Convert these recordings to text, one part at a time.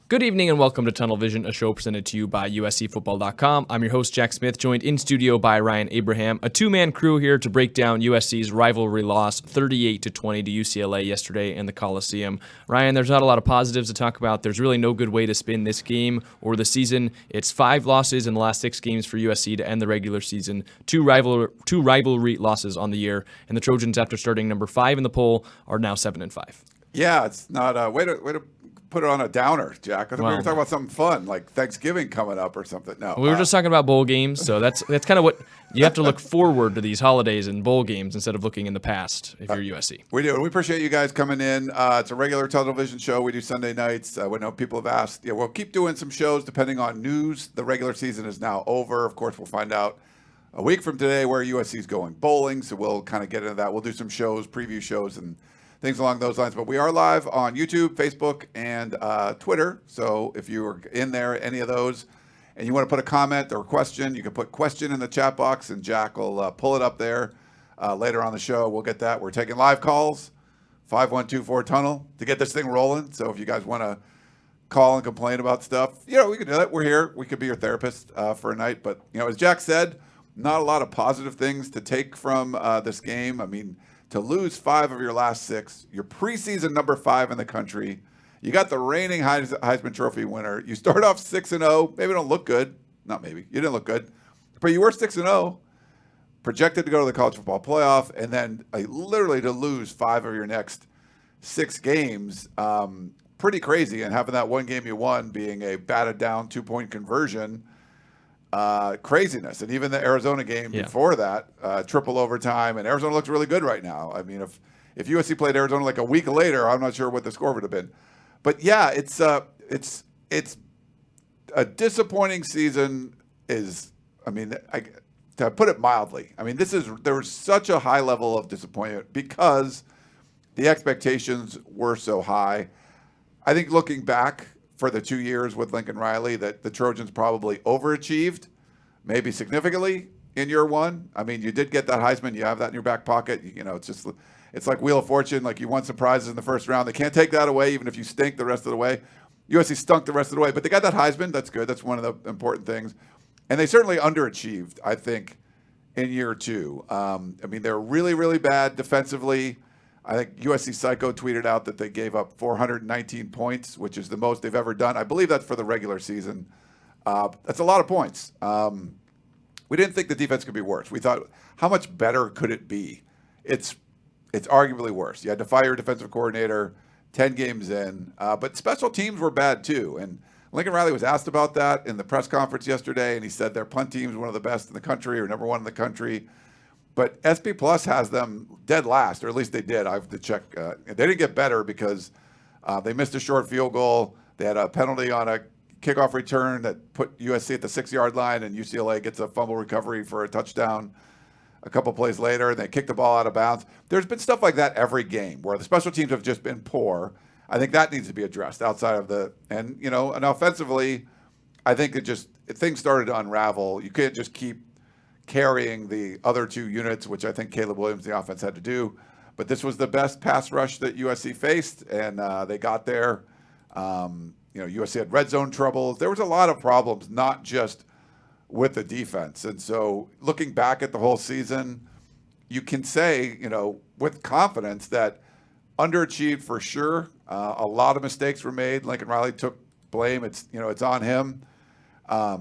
Good evening and welcome to Tunnel Vision, a show presented to you by USCFootball.com. I'm your host, Jack Smith, joined in studio by Ryan Abraham. A two-man crew here to break down USC's rivalry loss 38-20 to UCLA yesterday in the Coliseum. Ryan, there's not a lot of positives to talk about. There's really no good way to spin this game or the season. It's 5 losses in the last 6 games for USC to end the regular season, two rivalry losses on the year, and the Trojans, after starting number 5 in the poll, are now 7-5. Yeah, it's not a way to put it on a downer, Jack. I thought we were talking about something fun, like Thanksgiving coming up or something. No, we were just talking about bowl games, so that's kind of what you have to look forward to, these holidays and bowl games instead of looking in the past if you're USC. We do, and we appreciate you guys coming in. It's a regular television show. We do Sunday nights. We know people have asked. Yeah, we'll keep doing some shows depending on news. The regular season is now over. Of course, we'll find out a week from today where USC is going bowling, so we'll kind of get into that. We'll do some shows, preview shows, and things along those lines. But we are live on YouTube, Facebook, and Twitter. So if you are in there, any of those, and you want to put a comment or a question, you can put question in the chat box, and Jack will pull it up there later on the show. We'll get that. We're taking live calls, 5124-TUNNEL, to get this thing rolling. So if you guys want to call and complain about stuff, we can do that. We're here. We could be your therapist for a night. But, as Jack said, not a lot of positive things to take from this game. I mean, to lose 5 of your last 6, you're preseason number 5 in the country. You got the reigning Heisman Trophy winner. You start off 6-0. Maybe don't look good. Not maybe. You didn't look good. But you were 6-0, projected to go to the college football playoff, and then literally to lose 5 of your next 6 games. Pretty crazy. And having that one game you won being a batted down 2-point conversion. Craziness. And even the Arizona game before that, triple overtime, and Arizona looks really good right now. I mean, if USC played Arizona like a week later, I'm not sure what the score would have been. But yeah, it's a disappointing season. To put it mildly, I mean, there was such a high level of disappointment because the expectations were so high. I think looking back for the 2 years with Lincoln Riley, that the Trojans probably overachieved, maybe significantly in year 1. I mean, you did get that Heisman. You have that in your back pocket. It's like Wheel of Fortune. Like, you won some prizes in the first round. They can't take that away, even if you stink the rest of the way. USC stunk the rest of the way, but they got that Heisman. That's good. That's one of the important things. And they certainly underachieved, I think, in year 2. They're really, really bad defensively. I think USC Psycho tweeted out that they gave up 419 points, which is the most they've ever done. I believe that's for the regular season. That's a lot of points. We didn't think the defense could be worse. We thought, how much better could it be? It's arguably worse. You had to fire your defensive coordinator 10 games in. But special teams were bad too. And Lincoln Riley was asked about that in the press conference yesterday, and he said their punt team is one of the best in the country, or number 1 in the country. But SP Plus has them dead last, or at least they did. I have to check. They didn't get better because they missed a short field goal. They had a penalty on a kickoff return that put USC at the 6-yard line, and UCLA gets a fumble recovery for a touchdown a couple plays later, and they kick the ball out of bounds. There's been stuff like that every game where the special teams have just been poor. I think that needs to be addressed outside of and offensively, I think things started to unravel. You can't just keep carrying the other 2 units, which I think Caleb Williams, the offense, had to do. But this was the best pass rush that USC faced, and they got there. USC had red zone troubles. There was a lot of problems, not just with the defense. And so looking back at the whole season, you can say, with confidence that underachieved for sure. A lot of mistakes were made. Lincoln Riley took blame. It's on him. I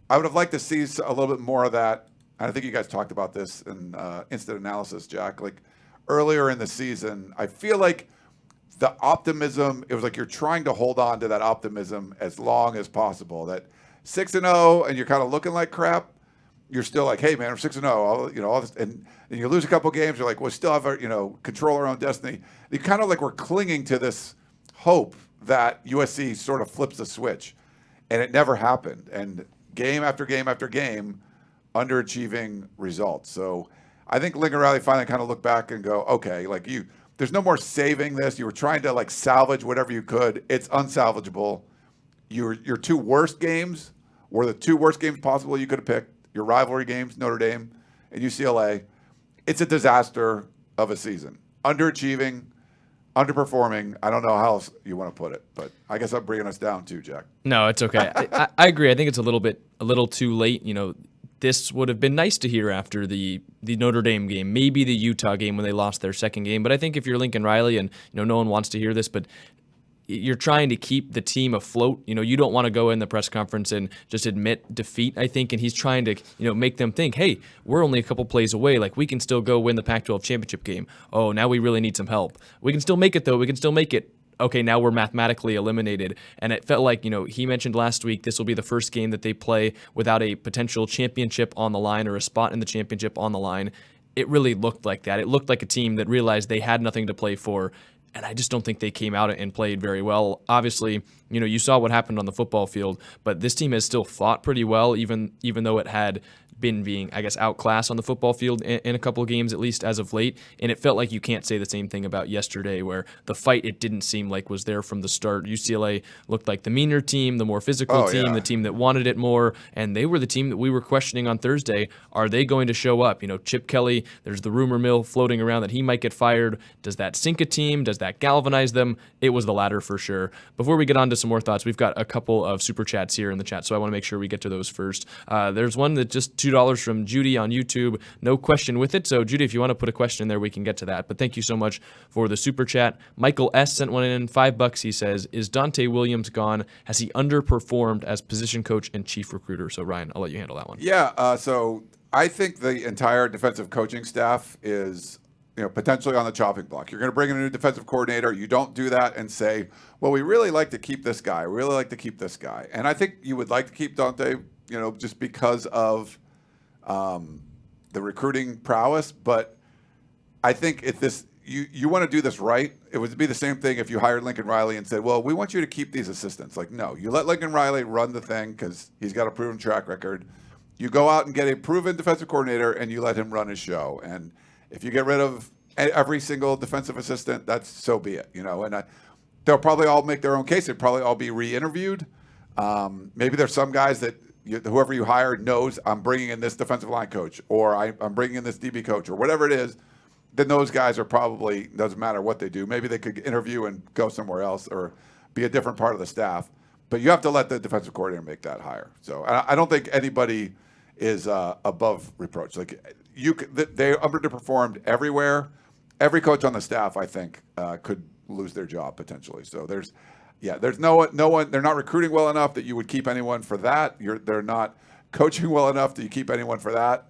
would have liked to see a little bit more of that. I think you guys talked about this in instant analysis, Jack. Like, earlier in the season, I feel like the optimism, it was like you're trying to hold on to that optimism as long as possible. That 6-0 and you're kind of looking like crap, you're still like, hey, man, we're 6-0. All this, and you lose a couple games, you're like, we'll still have our, control our own destiny. You kind of like we're clinging to this hope that USC sort of flips the switch. And it never happened. And game after game after game, underachieving results. So I think Lincoln Riley finally kind of looked back and go, okay, there's no more saving this. You were trying to salvage whatever you could. It's unsalvageable. Your 2 worst games were the 2 worst games possible you could have picked. Your rivalry games, Notre Dame and UCLA. It's a disaster of a season. Underachieving, underperforming. I don't know how else you want to put it, but I guess I'm bringing us down too, Jack. No, it's okay. I agree. I think it's a little too late. This would have been nice to hear after the Notre Dame game, maybe the Utah game when they lost their second game. But I think if you're Lincoln Riley, and no one wants to hear this, but you're trying to keep the team afloat. You don't want to go in the press conference and just admit defeat, I think. And he's trying to, make them think, hey, we're only a couple plays away. Like, we can still go win the Pac-12 championship game. Oh, now we really need some help. We can still make it, though. We can still make it. Okay, now we're mathematically eliminated. And it felt like, he mentioned last week this will be the first game that they play without a potential championship on the line or a spot in the championship on the line. It really looked like that. It looked like a team that realized they had nothing to play for. And I just don't think they came out and played very well. Obviously, you saw what happened on the football field, but this team has still fought pretty well, even though it had been being, I guess, outclassed on the football field in a couple of games, at least as of late. And it felt like you can't say the same thing about yesterday, where the fight, it didn't seem like was there from the start. UCLA looked like the meaner team, the more physical team, the team that wanted it more. And they were the team that we were questioning on Thursday. Are they going to show up? Chip Kelly, there's the rumor mill floating around that he might get fired. Does that sink a team? Does that galvanize them? It was the latter for sure. Before we get on to some more thoughts, we've got a couple of super chats here in the chat, so I want to make sure we get to those first. There's one that just $2 from Judy on YouTube. No question with it. So, Judy, if you want to put a question in there, we can get to that. But thank you so much for the super chat. Michael S. sent one in, $5. He says, is Dante Williams gone? Has he underperformed as position coach and chief recruiter? So, Ryan, I'll let you handle that one. Yeah, so I think the entire defensive coaching staff is potentially on the chopping block. You're going to bring in a new defensive coordinator. You don't do that and say, well, we really like to keep this guy. We really like to keep this guy. And I think you would like to keep Dante, just because of the recruiting prowess. But I think if you want to do this right, it would be the same thing if you hired Lincoln Riley and said, well, we want you to keep these assistants. Like, no, you let Lincoln Riley run the thing because he's got a proven track record. You go out and get a proven defensive coordinator and you let him run his show. And if you get rid of every single defensive assistant, that's so be it, and they'll probably all make their own case. They'll probably all be re-interviewed. Maybe there's some guys that whoever you hire knows I'm bringing in this defensive line coach, or I'm bringing in this DB coach, or whatever it is. Then those guys are probably, doesn't matter what they do. Maybe they could interview and go somewhere else or be a different part of the staff. But you have to let the defensive coordinator make that hire. So I don't think anybody is above reproach. Like they underperformed everywhere. Every coach on the staff, I think, could lose their job potentially. So there's no one. They're not recruiting well enough that you would keep anyone for that. They're not coaching well enough that you keep anyone for that.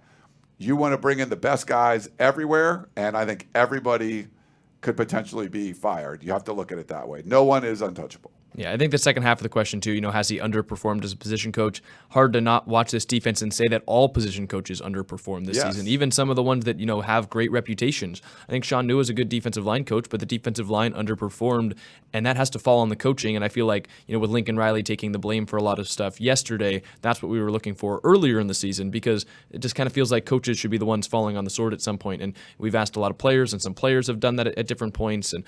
You want to bring in the best guys everywhere, and I think everybody could potentially be fired. You have to look at it that way. No one is untouchable. Yeah, I think the second half of the question, too, has he underperformed as a position coach? Hard to not watch this defense and say that all position coaches underperformed this season, even some of the ones that, have great reputations. I think Sean New is a good defensive line coach, but the defensive line underperformed, and that has to fall on the coaching. And I feel like, with Lincoln Riley taking the blame for a lot of stuff yesterday, that's what we were looking for earlier in the season, because it just kind of feels like coaches should be the ones falling on the sword at some point. And we've asked a lot of players, and some players have done that at different points. And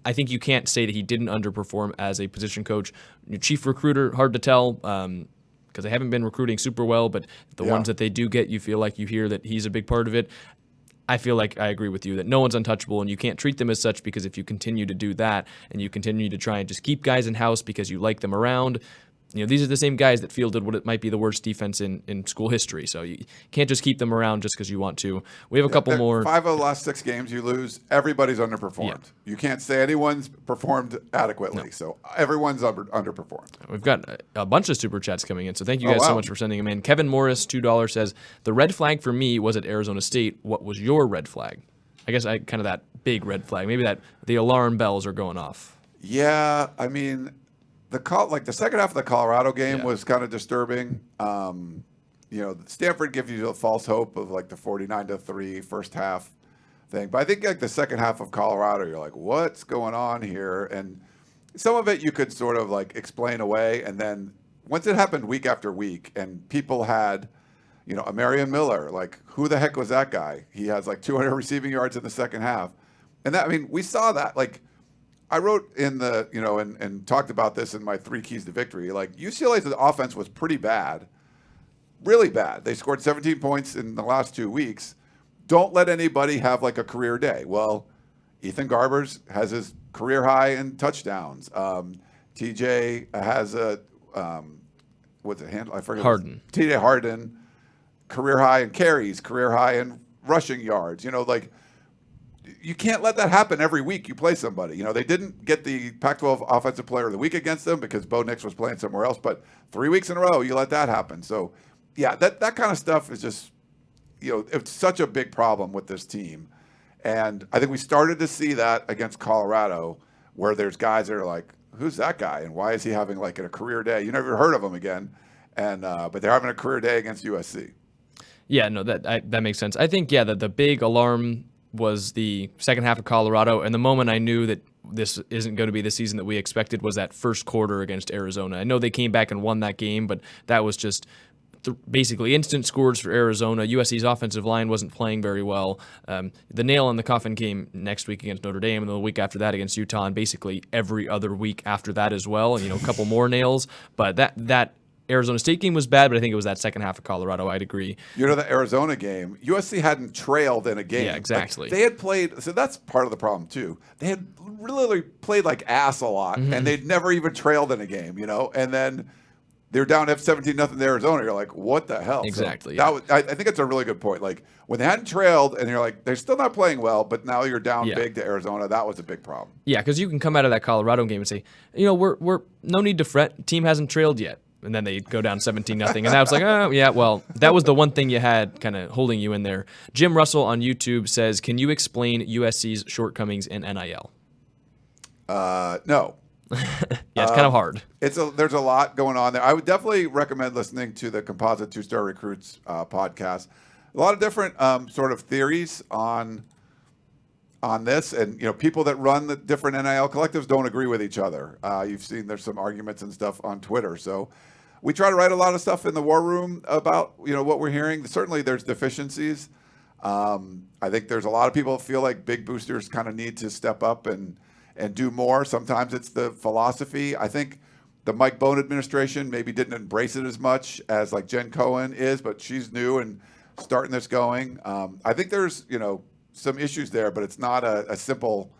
I think you can't say that he didn't underperform as a position coach. Your chief recruiter, hard to tell because they haven't been recruiting super well, but the ones that they do get, you feel like you hear that he's a big part of it. I feel like I agree with you that no one's untouchable, and you can't treat them as such, because if you continue to do that and you continue to try and just keep guys in-house because you like them around, these are the same guys that fielded what it might be the worst defense in school history. So you can't just keep them around just because you want to. We have a couple more. 5 of the last 6 games you lose, everybody's underperformed. Yeah. You can't say anyone's performed adequately. No. So everyone's underperformed. We've got a bunch of super chats coming in. So thank you guys so much for sending them in. Kevin Morris, $2, says, the red flag for me was at Arizona State. What was your red flag? I guess kind of that big red flag. Maybe that the alarm bells are going off. Yeah, I mean, the second half of the Colorado game was kind of disturbing. Stanford gives you a false hope of like the 49-3 first half thing. But I think like the second half of Colorado, you're like, what's going on here? And some of it you could sort of like explain away. And then once it happened week after week and people had, a Marion Miller, like who the heck was that guy? He has like 200 receiving yards in the second half. And we saw that. Like, I wrote in the, and talked about this in my 3 keys to victory. Like UCLA's offense was pretty bad, really bad. They scored 17 points in the last 2 weeks. Don't let anybody have like a career day. Well, Ethan Garbers has his career high in touchdowns. TJ has a what's it handle? I forget. Harden. TJ Harden, career high in carries, career high in rushing yards. Like you can't let that happen every week you play somebody. They didn't get the Pac-12 Offensive Player of the Week against them because Bo Nix was playing somewhere else. But 3 weeks in a row, you let that happen. So, yeah, that kind of stuff is just, it's such a big problem with this team. And I think we started to see that against Colorado, where there's guys that are like, who's that guy? And why is he having like a career day? You never heard of him again. And but they're having a career day against USC. Yeah, no, that makes sense. I think, the big alarm was the second half of Colorado. And the moment I knew that this isn't going to be the season that we expected was that first quarter against Arizona. I know they came back and won that game, but that was just basically instant scores for Arizona. USC's offensive line wasn't playing very well. The nail in the coffin came next week against Notre Dame, and the week after that against Utah, and basically every other week after that as well. And, a couple more nails. But that Arizona State game was bad, but I think it was that second half of Colorado. I'd agree. The Arizona game, USC hadn't trailed in a game. Yeah, exactly. They had played, so that's part of the problem too. They had really played like ass a lot, and they'd never even trailed in a game, and then they're down 17-0 to Arizona. You're like, what the hell? Exactly. So I think it's a really good point. Like when they hadn't trailed, and you're like, they're still not playing well, but now you're down big to Arizona. That was a big problem. Yeah, because you can come out of that Colorado game and say, we're no need to fret. Team hasn't trailed yet. And then they go down 17-0. And I was like, oh, yeah, well, that was the one thing you had kind of holding you in there. Jim Russell on YouTube says, can you explain USC's shortcomings in NIL? No. Yeah, it's kind of hard. There's a lot going on there. I would definitely recommend listening to the Composite Two-Star Recruits podcast. A lot of different sort of theories on this, and people that run the different NIL collectives don't agree with each other. You've seen there's some arguments and stuff on Twitter. So we try to write a lot of stuff in the war room about what we're hearing. Certainly there's deficiencies. I think there's a lot of people that feel like big boosters kind of need to step up and do more. Sometimes it's the philosophy. I think the Mike Bone administration maybe didn't embrace it as much as like Jen Cohen is, but she's new and starting this going. I think there's some issues there, but it's not a simple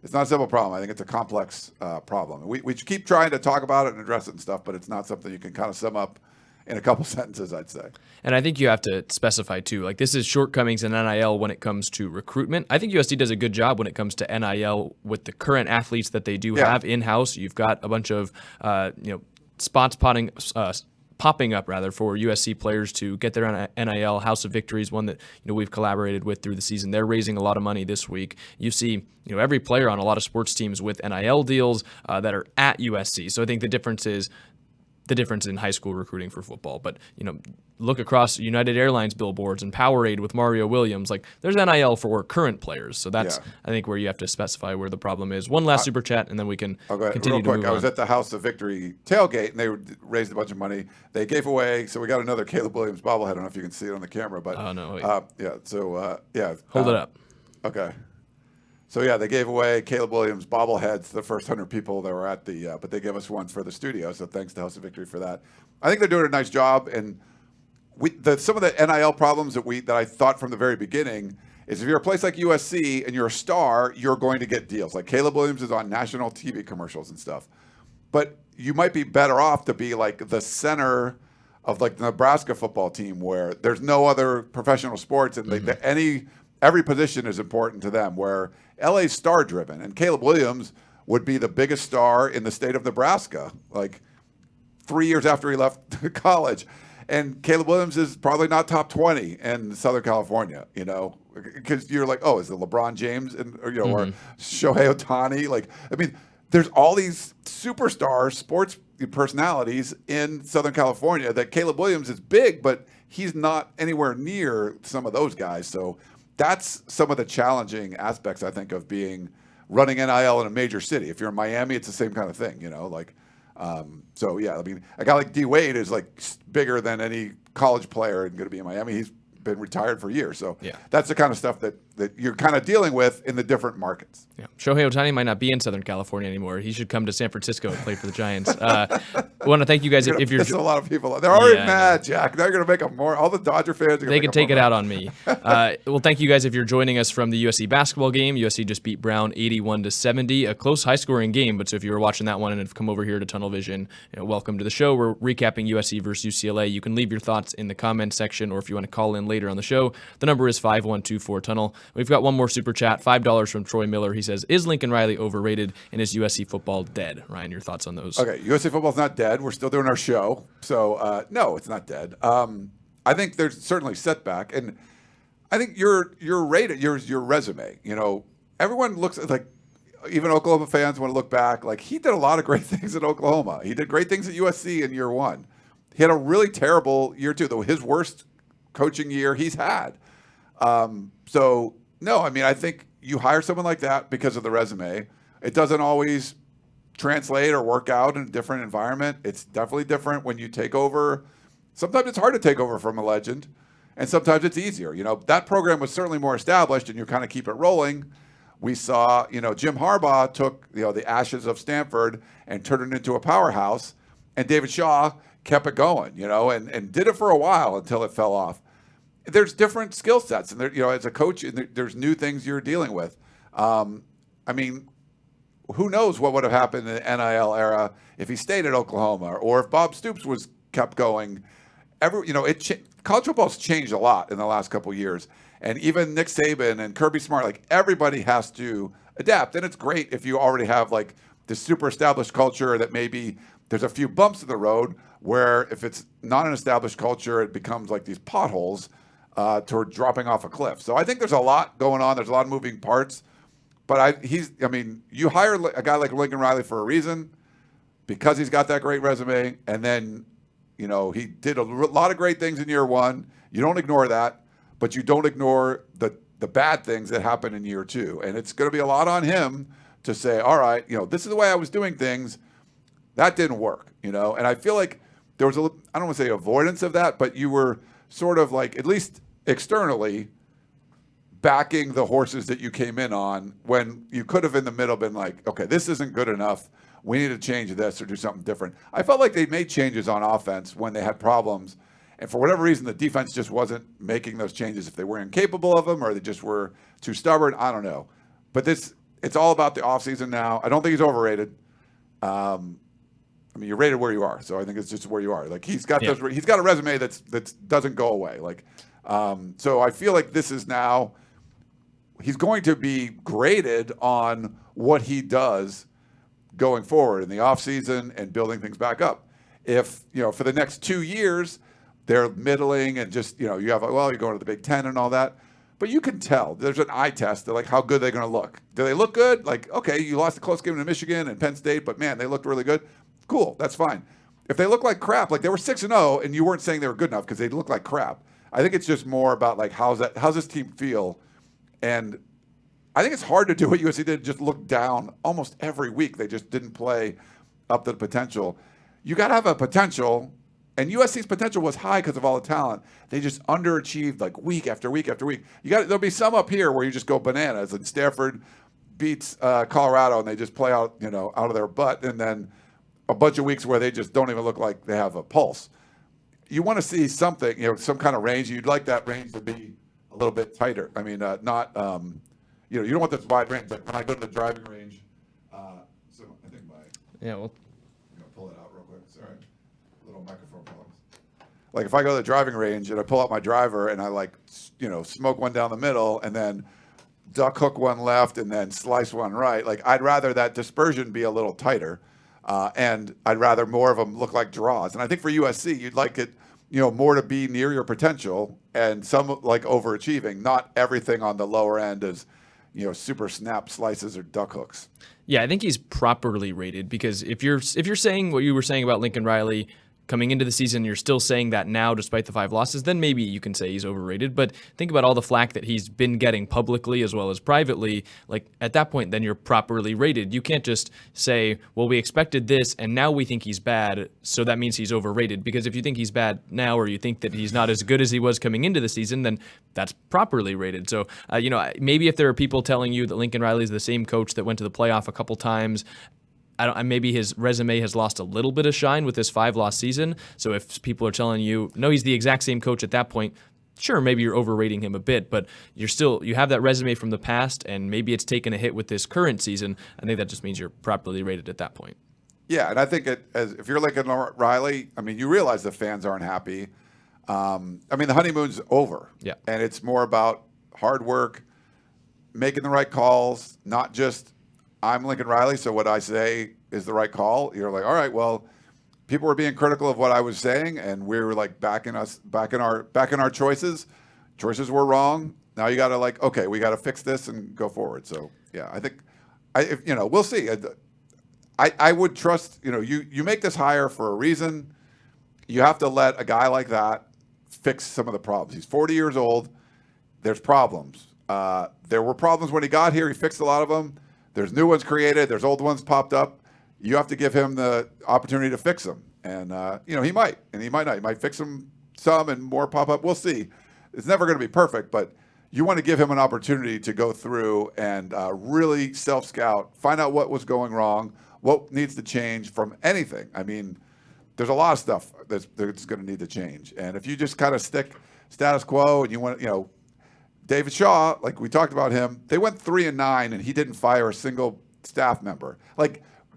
problem. I think it's a complex problem. We keep trying to talk about it and address it and stuff, but it's not something you can kind of sum up in a couple sentences, I'd say. And I think you have to specify too, like this is shortcomings in NIL when it comes to recruitment. I think USC does a good job when it comes to NIL with the current athletes that they do have in-house. You've got a bunch of spots popping up for USC players to get their NIL. House of Victory is one that we've collaborated with through the season. They're raising a lot of money this week. You see every player on a lot of sports teams with NIL deals that are at USC. So I think the difference is the difference in high school recruiting for football. But look across United Airlines billboards and Powerade with Mario Williams. Like there's NIL for current players. So that's I think where you have to specify where the problem is. One last super chat, and then we can continue to move on. I was at the House of Victory tailgate, and they raised a bunch of money. They gave away, so we got another Caleb Williams bobblehead. I don't know if you can see it on the camera, but hold it up. Okay. So they gave away Caleb Williams bobbleheads to the first 100 people that were at the, but they gave us one for the studio. So thanks to House of Victory for that. I think they're doing a nice job. And some of the NIL problems that I thought from the very beginning is if you're a place like USC and you're a star, you're going to get deals. Like Caleb Williams is on national TV commercials and stuff. But you might be better off to be like the center of like the Nebraska football team where there's no other professional sports and every position is important to them, where LA's star driven, and Caleb Williams would be the biggest star in the state of Nebraska, like 3 years after he left college. And Caleb Williams is probably not top 20 in Southern California, because you're like, oh, is it LeBron James or Shohei Ohtani? Like, I mean, there's all these superstar sports personalities in Southern California that Caleb Williams is big, but he's not anywhere near some of those guys. So that's some of the challenging aspects, I think, of running NIL in a major city. If you're in Miami, it's the same kind of thing, I mean, a guy like D Wade is like bigger than any college player and going to be in Miami. He's been retired for years. So that's the kind of stuff that that you're kind of dealing with in the different markets. Yeah. Shohei Ohtani might not be in Southern California anymore. He should come to San Francisco and play for the Giants. I want to thank you guys. If you're a lot of people, they're already mad, Jack. Now you're going to make them more. All the Dodger fans. They can take it out on me. Well, thank you guys if you're joining us from the USC basketball game. USC just beat Brown 81-70, a close, high-scoring game. But so if you were watching that one and have come over here to Tunnel Vision, welcome to the show. We're recapping USC versus UCLA. You can leave your thoughts in the comments section, or if you want to call in later on the show, the number is 5124-TUNNEL. We've got one more super chat, $5 from Troy Miller. He says, "Is Lincoln Riley overrated, and is USC football dead?" Ryan, your thoughts on those? Okay, USC football's not dead. We're still doing our show. So, no, it's not dead. I think there's certainly setback. And I think your resume, everyone looks at, like, even Oklahoma fans want to look back. Like, he did a lot of great things at Oklahoma. He did great things at USC in year one. He had a really terrible year two, though his worst coaching year he's had. So, no, I mean, I think you hire someone like that because of the resume. It doesn't always translate or work out in a different environment. It's definitely different when you take over. Sometimes it's hard to take over from a legend, and sometimes it's easier. That program was certainly more established, and you kind of keep it rolling. We saw, Jim Harbaugh took, the ashes of Stanford and turned it into a powerhouse, and David Shaw kept it going, and did it for a while until it fell off. There's different skill sets, and as a coach, there's new things you're dealing with. I mean, who knows what would have happened in the NIL era if he stayed at Oklahoma, or if Bob Stoops was kept going. College football's changed a lot in the last couple of years, and even Nick Saban and Kirby Smart, like, everybody has to adapt. And it's great if you already have, like, this super established culture that maybe there's a few bumps in the road where if it's not an established culture, it becomes like these potholes toward dropping off a cliff. So I think there's a lot going on. There's a lot of moving parts. But you hire a guy like Lincoln Riley for a reason, because he's got that great resume. And then, he did a lot of great things in year one. You don't ignore that, but you don't ignore the bad things that happen in year two. And it's going to be a lot on him to say, all right, this is the way I was doing things. That didn't work, And I feel like there was I don't want to say avoidance of that, but you were sort of like, at least externally, backing the horses that you came in on, when you could have in the middle been like, okay, this isn't good enough. We need to change this or do something different. I felt like they made changes on offense when they had problems. And for whatever reason, the defense just wasn't making those changes. If they were incapable of them or they just were too stubborn, I don't know. But it's all about the offseason now. I don't think he's overrated. You're rated where you are. So I think it's just where you are. Like, he's got he's got a resume that doesn't go away. Like, so I feel like this is now, he's going to be graded on what he does going forward in the offseason and building things back up. If, for the next 2 years, they're middling and just, you have, you're going to the Big Ten and all that. But you can tell. There's an eye test. They're like, how good are they going to look? Do they look good? Like, okay, you lost a close game to Michigan and Penn State, but, man, they looked really good. Cool, that's fine. If they look like crap, like they were 6-0, and you weren't saying they were good enough because they looked like crap. I think it's just more about, like, how's this team feel? And I think it's hard to do what USC did, just look down almost every week. They just didn't play up to the potential. You got to have a potential, and USC's potential was high because of all the talent. They just underachieved, like, week after week after week. There'll be some up here where you just go bananas, and Stanford beats Colorado, and they just play out of their butt, and then a bunch of weeks where they just don't even look like they have a pulse. You want to see something, some kind of range. You'd like that range to be a little bit tighter. I mean, not. You don't want this wide range. Like when I go to the driving range, so I think I'm gonna pull it out real quick. Sorry, little microphone problems. Like if I go to the driving range and I pull out my driver and I smoke one down the middle and then duck hook one left and then slice one right. Like I'd rather that dispersion be a little tighter, and I'd rather more of them look like draws. And I think for USC, you'd like it, more to be near your potential and some like overachieving. Not everything on the lower end is, super snap slices or duck hooks. Yeah, I think he's properly rated because if you're saying what you were saying about Lincoln Riley, coming into the season, you're still saying that now despite the 5 losses, then maybe you can say he's overrated. But think about all the flack that he's been getting publicly as well as privately. Like, at that point, then you're properly rated. You can't just say, well, we expected this and now we think he's bad, so that means he's overrated. Because if you think he's bad now, or you think that he's not as good as he was coming into the season, then that's properly rated. So, maybe if there are people telling you that Lincoln Riley is the same coach that went to the playoff a couple times, maybe his resume has lost a little bit of shine with this 5-loss season. So if people are telling you, no, he's the exact same coach at that point, sure, maybe you're overrating him a bit, but you have that resume from the past, and maybe it's taken a hit with this current season. I think that just means you're properly rated at that point. Yeah, and I think if you're Lincoln Riley, you realize the fans aren't happy. The honeymoon's over. Yeah. And it's more about hard work, making the right calls, not just I'm Lincoln Riley, so what I say is the right call. You're like, all right, well, people were being critical of what I was saying, and we were like backing our choices. Choices were wrong. Now you got to okay, we got to fix this and go forward. So yeah, I think we'll see. I would trust you make this hire for a reason. You have to let a guy like that fix some of the problems. He's 40 years old. There's problems. There were problems when he got here. He fixed a lot of them. There's new ones created. There's old ones popped up. You have to give him the opportunity to fix them. And, he might, and he might not. He might fix them some and more pop up. We'll see. It's never going to be perfect, but you want to give him an opportunity to go through and really self-scout, find out what was going wrong, what needs to change from anything. There's a lot of stuff that's going to need to change. And if you just kind of stick status quo and you want, David Shaw, like we talked about him, they went 3-9 and he didn't fire a single staff member.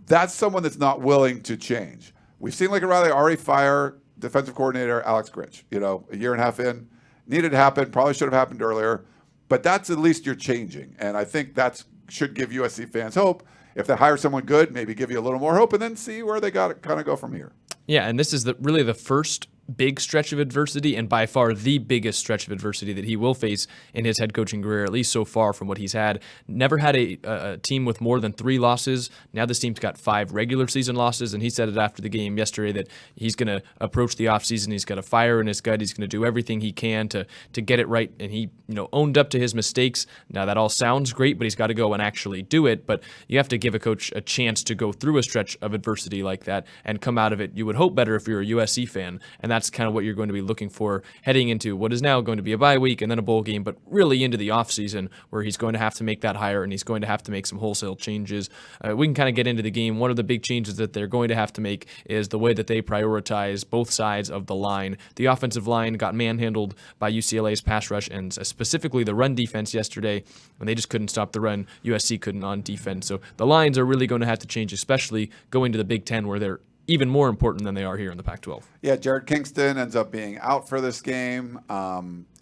That's someone that's not willing to change. We've seen Lincoln Riley already fire defensive coordinator Alex Grinch, a year and a half in. Needed to happen, probably should have happened earlier, but that's at least you're changing. And I think that should give USC fans hope. If they hire someone good, maybe give you a little more hope and then see where they got to kind of go from here. Yeah, and this is really the first big stretch of adversity, and by far the biggest stretch of adversity that he will face in his head coaching career, at least so far from what he's had. Never had a team with more than 3 losses. Now this team's got 5 regular season losses, and he said it after the game yesterday that he's going to approach the offseason. He's got a fire in his gut. He's going to do everything he can to get it right, and he owned up to his mistakes. Now that all sounds great, but he's got to go and actually do it. But you have to give a coach a chance to go through a stretch of adversity like that and come out of it. You would hope better if you're a USC fan, and that's kind of what you're going to be looking for heading into what is now going to be a bye week and then a bowl game, but really into the offseason where he's going to have to make that hire and he's going to have to make some wholesale changes. We can kind of get into the game. One of the big changes that they're going to have to make is the way that they prioritize both sides of the line. The offensive line got manhandled by UCLA's pass rush and specifically the run defense yesterday, and they just couldn't stop the run. USC couldn't on defense. So the lines are really going to have to change, especially going to the Big Ten where they're even more important than they are here in the Pac-12. Yeah, Jared Kingston ends up being out for this game.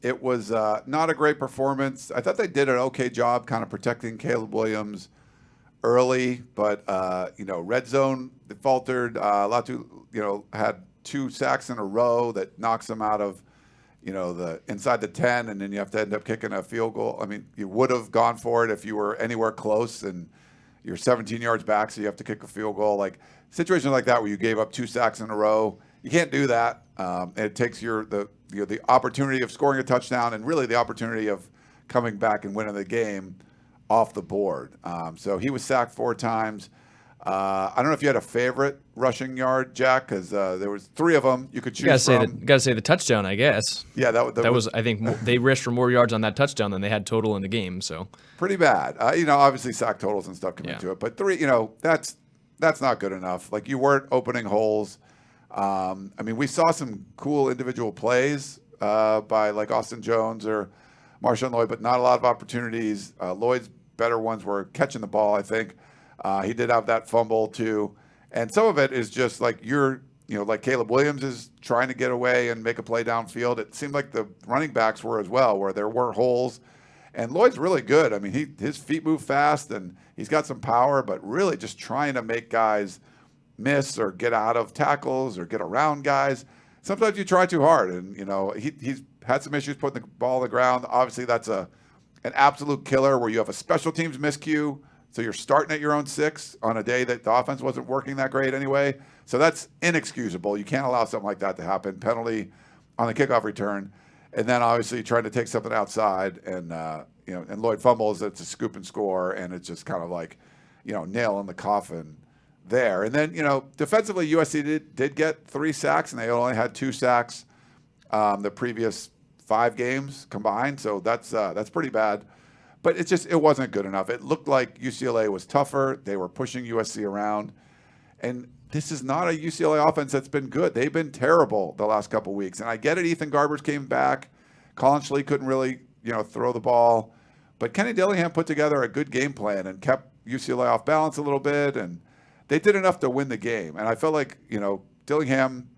It was not a great performance. I thought they did an okay job kind of protecting Caleb Williams early, but, red zone faltered. Latu, had 2 sacks in a row that knocks him out of, the inside the 10, and then you have to end up kicking a field goal. You would have gone for it if you were anywhere close, and you're 17 yards back, so you have to kick a field goal. Situations like that where you gave up 2 sacks in a row, you can't do that. It takes the opportunity of scoring a touchdown and really the opportunity of coming back and winning the game off the board. So he was sacked 4 times. I don't know if you had a favorite rushing yard, Jack, because there was 3 of them you could choose from. Got to say the touchdown, I guess. Yeah, that was I think they rushed for more yards on that touchdown than they had total in the game. So pretty bad. Obviously sack totals and stuff come into it, but 3, that's not good enough. You weren't opening holes. We saw some cool individual plays by Austin Jones or Marshawn Lloyd, but not a lot of opportunities. Lloyd's better ones were catching the ball, I think. He did have that fumble too. And some of it is just Caleb Williams is trying to get away and make a play downfield. It seemed like the running backs were as well, where there were holes. And Lloyd's really good. His feet move fast and he's got some power, but really just trying to make guys miss or get out of tackles or get around guys. Sometimes you try too hard, and he's had some issues putting the ball on the ground. Obviously, that's an absolute killer where you have a special teams miscue. So you're starting at your own 6 on a day that the offense wasn't working that great anyway. So that's inexcusable. You can't allow something like that to happen. Penalty on the kickoff return. And then obviously trying to take something outside and, and Lloyd fumbles. It's a scoop and score. And it's just kind of like, nail in the coffin there. And then, defensively, USC did get 3 sacks, and they only had 2 sacks the previous 5 games combined. So that's pretty bad. But it wasn't good enough. It looked like UCLA was tougher. They were pushing USC around. And this is not a UCLA offense that's been good. They've been terrible the last couple of weeks. And I get it. Ethan Garbers came back. Colin Schlee couldn't really, throw the ball. But Kenny Dillingham put together a good game plan and kept UCLA off balance a little bit. And they did enough to win the game. And I felt like, Dillingham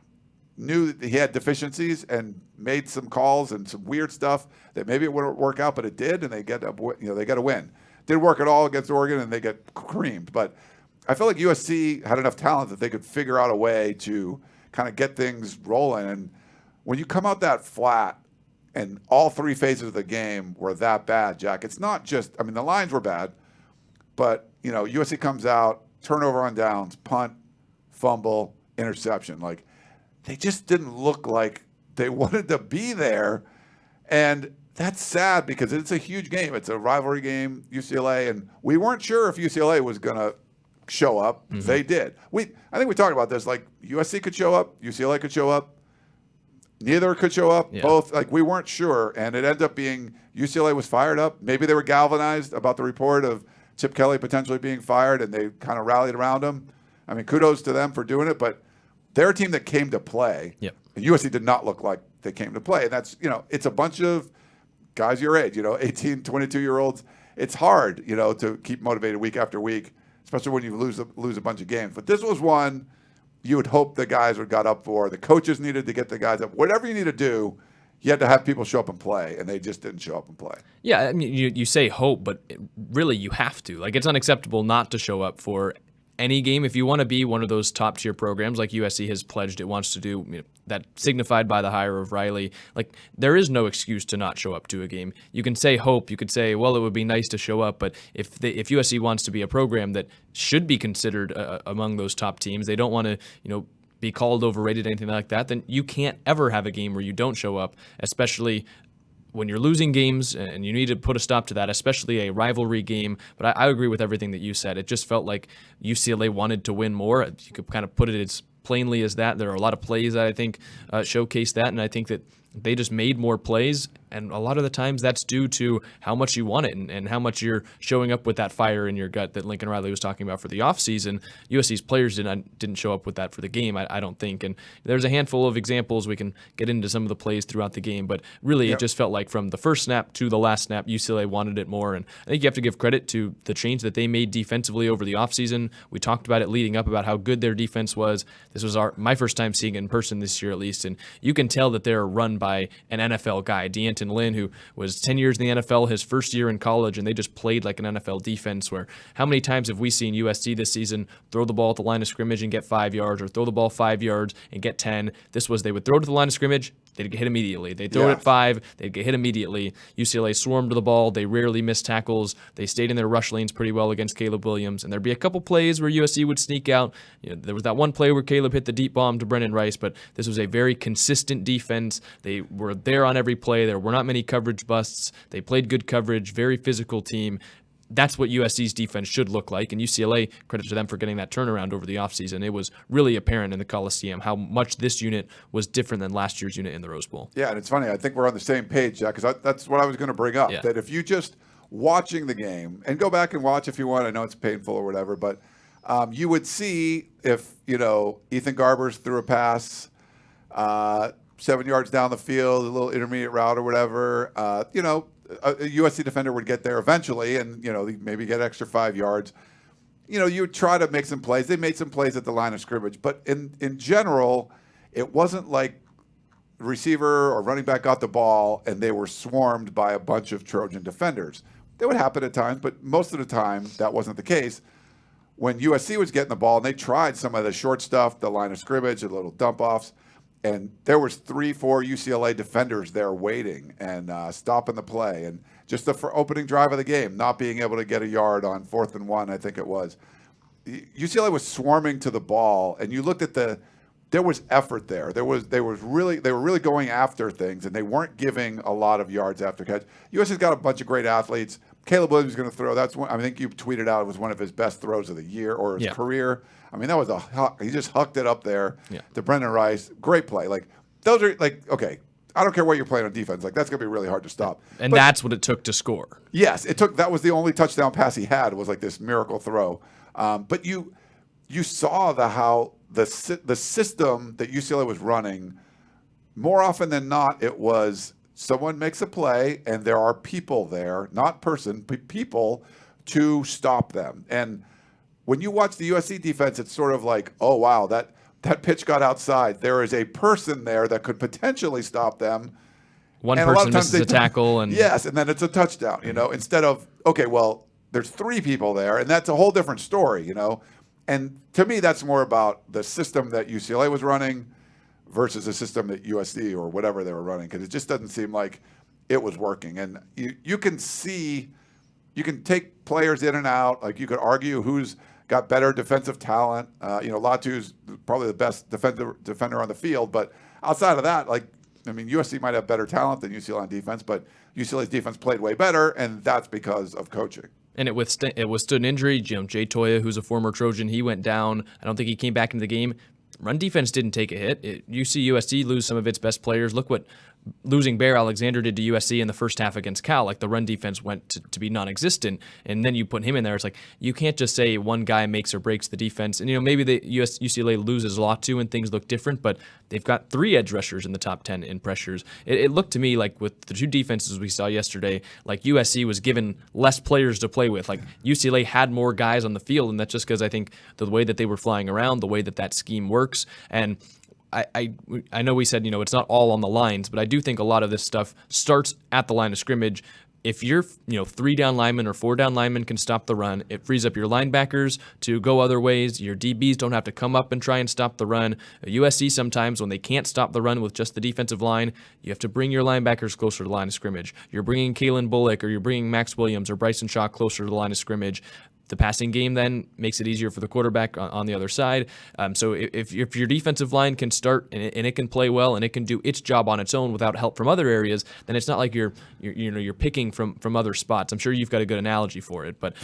knew that he had deficiencies and made some calls and some weird stuff that maybe it wouldn't work out, but it did, and they get a win. Didn't work at all against Oregon, and they get creamed. But I felt like USC had enough talent that they could figure out a way to kind of get things rolling. And when you come out that flat and all 3 phases of the game were that bad, Jack, it's not just – the lines were bad, but, USC comes out, turnover on downs, punt, fumble, interception. Like, they just didn't look like they wanted to be there. And that's sad because it's a huge game. It's a rivalry game, UCLA. And we weren't sure if UCLA was going to show up. Mm-hmm. They did. I think we talked about this. Like, USC could show up. UCLA could show up. Neither could show up. Yeah. Both. Like, we weren't sure. And it ended up being UCLA was fired up. Maybe they were galvanized about the report of Chip Kelly potentially being fired, and they kind of rallied around him. Kudos to them for doing it. But they're a team that came to play. Yep. And USC did not look like they came to play. And that's, it's a bunch of guys your age, 18, 22-year-olds. It's hard, to keep motivated week after week, especially when you lose a bunch of games. But this was one you would hope the guys would got up for. The coaches needed to get the guys up. Whatever you need to do, you had to have people show up and play, and they just didn't show up and play. Yeah, you say hope, but really you have to. Like, it's unacceptable not to show up for any game. If you want to be one of those top tier programs like USC has pledged it wants to do, that signified by the hire of Riley, like, there is no excuse to not show up to a game. You can say hope, you could say, well, it would be nice to show up, but if USC wants to be a program that should be considered among those top teams, they don't want to, be called overrated, anything like that, then you can't ever have a game where you don't show up, especially when you're losing games, and you need to put a stop to that, especially a rivalry game. But I agree with everything that you said. It just felt like UCLA wanted to win more. You could kind of put it as plainly as that. There are a lot of plays that I think showcase that, and I think that they just made more plays, and a lot of the times that's due to how much you want it and how much you're showing up with that fire in your gut that Lincoln Riley was talking about for the offseason. USC's players didn't show up with that for the game, I don't think. And there's a handful of examples. We can get into some of the plays throughout the game, but really It just felt like from the first snap to the last snap, UCLA wanted it more. And I think you have to give credit to the change that they made defensively over the offseason. We talked about it leading up about how good their defense was. This was my first time seeing it in person this year, at least, and you can tell that they're run by an NFL guy, D'Anton Lynn, who was 10 years in the NFL, his first year in college, and they just played like an NFL defense. Where how many times have we seen USC this season throw the ball at the line of scrimmage and get 5 yards, or throw the ball 5 yards and get 10? This was, they would throw to the line of scrimmage, they'd get hit immediately. They'd throw it at 5, they'd get hit immediately. UCLA swarmed to the ball. They rarely missed tackles. They stayed in their rush lanes pretty well against Caleb Williams. And there'd be a couple plays where USC would sneak out. There was that one play where Caleb hit the deep bomb to Brennan Rice, but this was a very consistent defense. They were there on every play. There were not many coverage busts. They played good coverage, very physical team. That's what USC's defense should look like, and UCLA, credit to them for getting that turnaround over the offseason. It was really apparent in the Coliseum how much this unit was different than last year's unit in the Rose Bowl. Yeah, and it's funny. I think we're on the same page, Jack, because that's what I was going to bring up, that if you just watching the game, and go back and watch if you want, I know it's painful or whatever, but you would see if, Ethan Garbers threw a pass 7 yards down the field, a little intermediate route or whatever, a USC defender would get there eventually and, maybe get extra 5 yards. You would try to make some plays. They made some plays at the line of scrimmage. But in general, it wasn't like the receiver or running back got the ball and they were swarmed by a bunch of Trojan defenders. That would happen at times, but most of the time that wasn't the case. When USC was getting the ball, and they tried some of the short stuff, the line of scrimmage, the little dump-offs, and there was 3-4 UCLA defenders there waiting and stopping the play. And just the opening drive of the game, not being able to get a yard on 4th and 1, I think it was. UCLA was swarming to the ball, and you looked at there was effort there. They were really going after things, and they weren't giving a lot of yards after catch. USC's got a bunch of great athletes. Caleb Williams is going to throw. That's one. I think you tweeted out it was one of his best throws of the year or his career. I mean, that was he just hucked it up there to Brendan Rice. Great play. Like those are okay. I don't care what you're playing on defense. Like that's going to be really hard to stop. And that's what it took to score. Yes, it took. That was the only touchdown pass he had. Was like this miracle throw. But you saw how the system that UCLA was running, more often than not, it was someone makes a play and there are people there, not people to stop them. And when you watch the USC defense, it's sort of like, oh wow, that pitch got outside. There is a person there that could potentially stop them. One person misses a tackle, and yes, and then it's a touchdown. Instead of there's 3 people there, and that's a whole different story. And to me, that's more about the system that UCLA was running versus the system that USC or whatever they were running, because it just doesn't seem like it was working. And you can take players in and out. Like you could argue who's got better defensive talent. Latu's probably the best defender on the field, but outside of that, USC might have better talent than UCLA on defense, but UCLA's defense played way better, and that's because of coaching. And it withstood an injury. Jay Toya, who's a former Trojan, he went down. I don't think he came back into the game. Run defense didn't take a hit. You see USC lose some of its best players. Look what losing Bear Alexander did to USC in the first half against Cal. Like the run defense went to be non-existent, and then you put him in there. It's like you can't just say one guy makes or breaks the defense. And maybe the UCLA loses a lot too, and things look different. But they've got 3 edge rushers in the top 10 in pressures. It looked to me like with the 2 defenses we saw yesterday, like USC was given less players to play with. Like UCLA had more guys on the field, and that's just because I think the way that they were flying around, the way that scheme works, and I know we said, it's not all on the lines, but I do think a lot of this stuff starts at the line of scrimmage. If your 3 down linemen or 4 down linemen can stop the run, it frees up your linebackers to go other ways. Your DBs don't have to come up and try and stop the run. USC sometimes, when they can't stop the run with just the defensive line, you have to bring your linebackers closer to the line of scrimmage. You're bringing Kalen Bullock or you're bringing Max Williams or Bryson Shaw closer to the line of scrimmage. The passing game then makes it easier for the quarterback on the other side. So if your defensive line can start and it can play well and it can do its job on its own without help from other areas, then it's not like you're picking from other spots. I'm sure you've got a good analogy for it, but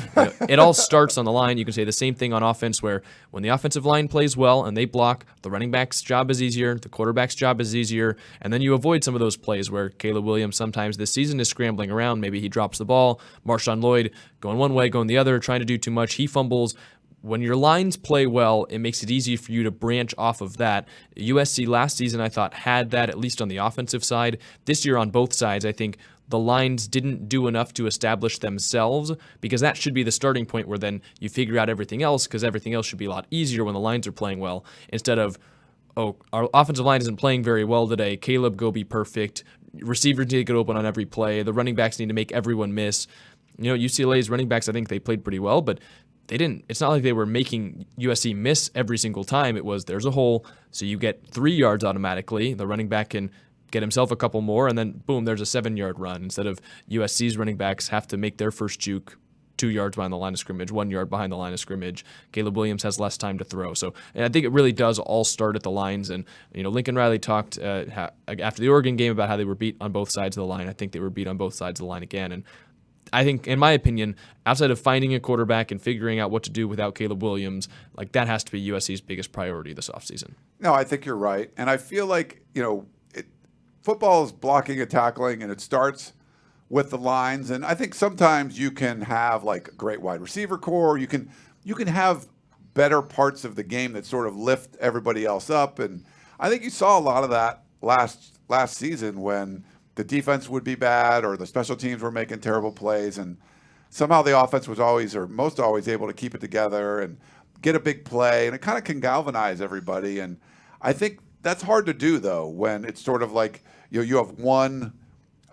it all starts on the line. You can say the same thing on offense, where when the offensive line plays well and they block, the running back's job is easier, the quarterback's job is easier, and then you avoid some of those plays where Caleb Williams sometimes this season is scrambling around. Maybe he drops the ball. Marshawn Lloyd going one way, going the other, trying to do too much. He fumbles. When your lines play well, it makes it easy for you to branch off of that. USC last season, I thought, had that, at least on the offensive side. This year on both sides, I think the lines didn't do enough to establish themselves, because that should be the starting point where then you figure out everything else, because everything else should be a lot easier when the lines are playing well, instead of, oh, our offensive line isn't playing very well today. Caleb, go be perfect. Receivers need to get open on every play. The running backs need to make everyone miss. UCLA's running backs, I think they played pretty well, but they didn't. It's not like they were making USC miss every single time. It was, there's a hole, so you get 3 yards automatically. The running back can get himself a couple more, and then boom, there's a 7-yard run. Instead of USC's running backs have to make their first juke 2 yards behind the line of scrimmage, 1 yard behind the line of scrimmage. Caleb Williams has less time to throw. So I think it really does all start at the lines. And Lincoln Riley talked after the Oregon game about how they were beat on both sides of the line. I think they were beat on both sides of the line again. And I think, in my opinion, outside of finding a quarterback and figuring out what to do without Caleb Williams, like that has to be USC's biggest priority this offseason. No, I think you're right. And I feel like, football is blocking and tackling, and it starts with the lines. And I think sometimes you can have like a great wide receiver core. You can have better parts of the game that sort of lift everybody else up. And I think you saw a lot of that last season when the defense would be bad or the special teams were making terrible plays, and somehow the offense was always, or most always, able to keep it together and get a big play, and it kind of can galvanize everybody. And I think that's hard to do, though, when it's sort of like you have one,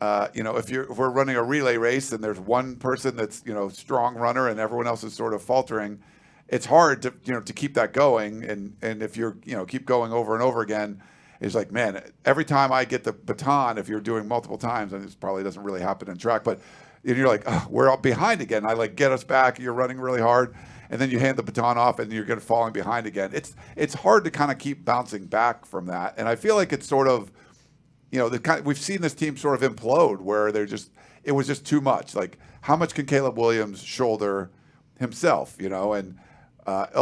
if we're running a relay race and there's one person that's strong runner and everyone else is sort of faltering, it's hard to keep that going. And if you're keep going over and over again, it's like, man, every time I get the baton, if you're doing multiple times, and this probably doesn't really happen in track, but and you're like, oh, we're all behind again. I like get us back. You're running really hard, and then you hand the baton off, and you're going to falling behind again. It's hard to kind of keep bouncing back from that, and I feel like it's sort of, we've seen this team sort of implode where it was just too much. Like, how much can Caleb Williams shoulder himself? And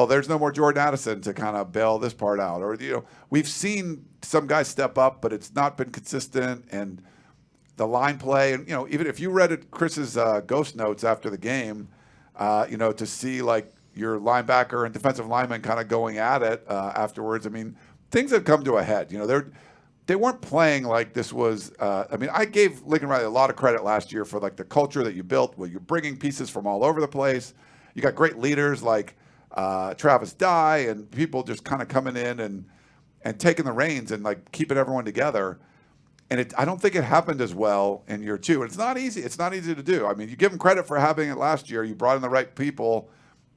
there's no more Jordan Addison to kind of bail this part out, or we've seen some guys step up, but it's not been consistent, and the line play, and even if you read Chris's ghost notes after the game, to see like your linebacker and defensive lineman kind of going at it afterwards. I mean, things have come to a head. They weren't playing like this was. I gave Lincoln Riley a lot of credit last year for like the culture that you built, where you're bringing pieces from all over the place. You got great leaders like Travis Dye and people just kind of coming in and taking the reins and like keeping everyone together. And I don't think it happened as well in year two. And it's not easy. It's not easy to do. I mean, you give them credit for having it last year. You brought in the right people.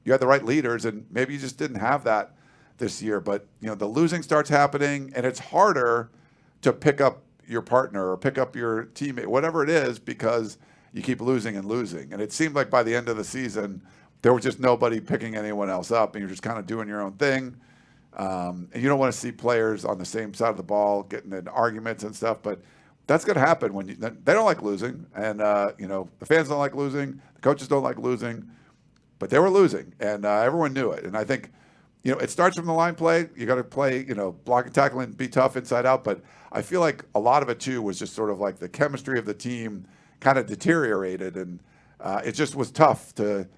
You had the right leaders. And maybe you just didn't have that this year. But, the losing starts happening. And it's harder to pick up your partner or pick up your teammate, whatever it is, because you keep losing and losing. And it seemed like by the end of the season, there was just nobody picking anyone else up. And you're just kind of doing your own thing. And you don't want to see players on the same side of the ball getting in arguments and stuff, but that's going to happen when they don't like losing, and the fans don't like losing, the coaches don't like losing, but they were losing, and everyone knew it. And I think it starts from the line play. You got to play, block and tackle and be tough inside out. But I feel like a lot of it too was just sort of like the chemistry of the team kind of deteriorated, and it just was tough to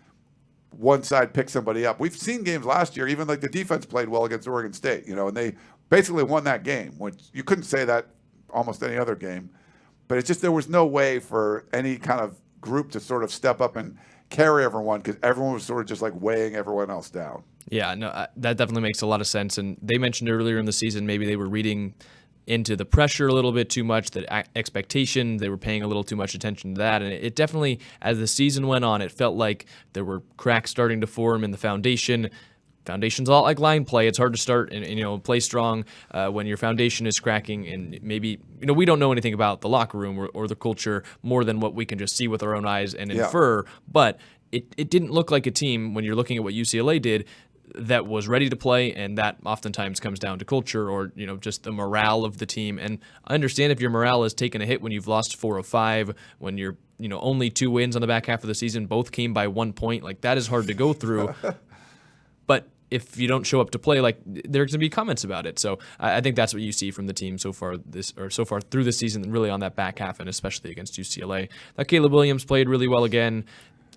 one side pick somebody up. We've seen games last year, even like the defense played well against Oregon State, and they basically won that game, which you couldn't say that almost any other game. But it's just there was no way for any kind of group to sort of step up and carry everyone, because everyone was sort of just like weighing everyone else down. Yeah, no, that definitely makes a lot of sense. And they mentioned earlier in the season maybe they were reading into the pressure a little bit too much, that expectation, they were paying a little too much attention to that. And it definitely, as the season went on, it felt like there were cracks starting to form in the foundation. Foundation's a lot like line play. It's hard to start and play strong when your foundation is cracking. And maybe we don't know anything about the locker room or the culture more than what we can just see with our own eyes and infer. But it didn't look like a team, when you're looking at what UCLA did, that was ready to play, and that oftentimes comes down to culture or just the morale of the team. And I understand if your morale is taking a hit when you've lost 4 of 5, when you're only 2 wins on the back half of the season, both came by 1 point. Like, that is hard to go through. But if you don't show up to play, like, there's going to be comments about it. So I think that's what you see from the team so far through this season, really on that back half, and especially against UCLA. That Caleb Williams played really well again.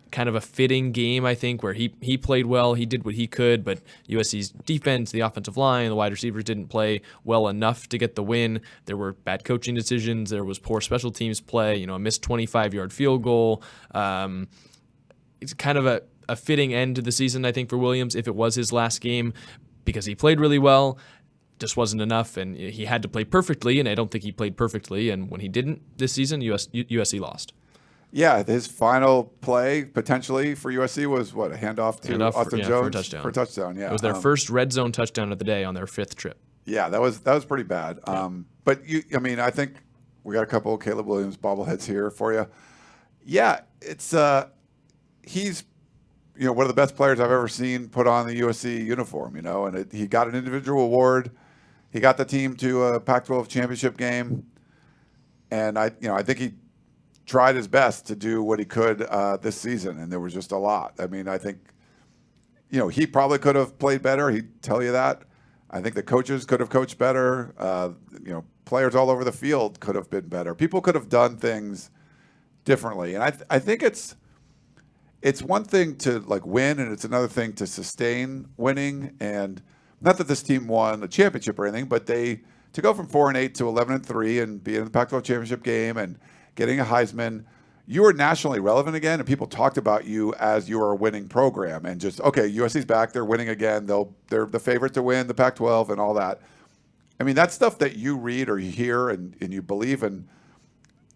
Kind of a fitting game, I think, where he played well. He did what he could, but USC's defense, the offensive line, the wide receivers didn't play well enough to get the win. There were bad coaching decisions. There was poor special teams play, a missed 25-yard field goal. It's kind of a fitting end to the season, I think, for Williams, if it was his last game, because he played really well. Just wasn't enough, and he had to play perfectly, and I don't think he played perfectly. And when he didn't this season, USC lost. Yeah, his final play potentially for USC was a handoff to Austin Jones for a touchdown. Yeah, it was their first red zone touchdown of the day on their 5th trip. Yeah, that was pretty bad. Yeah. But I think we got a couple of Caleb Williams bobbleheads here for you. Yeah, it's he's one of the best players I've ever seen put on the USC uniform. And he got an individual award. He got the team to a Pac-12 championship game, and I think he tried his best to do what he could this season, and there was just a lot. I mean, I think, he probably could have played better. He'd tell you that. I think the coaches could have coached better. Players all over the field could have been better. People could have done things differently. And I think it's one thing to like win, and it's another thing to sustain winning. And not that this team won a championship or anything, but to go from 4-8 to 11-3 and be in the Pac-12 championship game and getting a Heisman, you were nationally relevant again, and people talked about you as you were a winning program, and just, okay, USC's back, they're winning again, they're the favorite to win the Pac-12 and all that. I mean, that's stuff that you read or you hear and you believe in.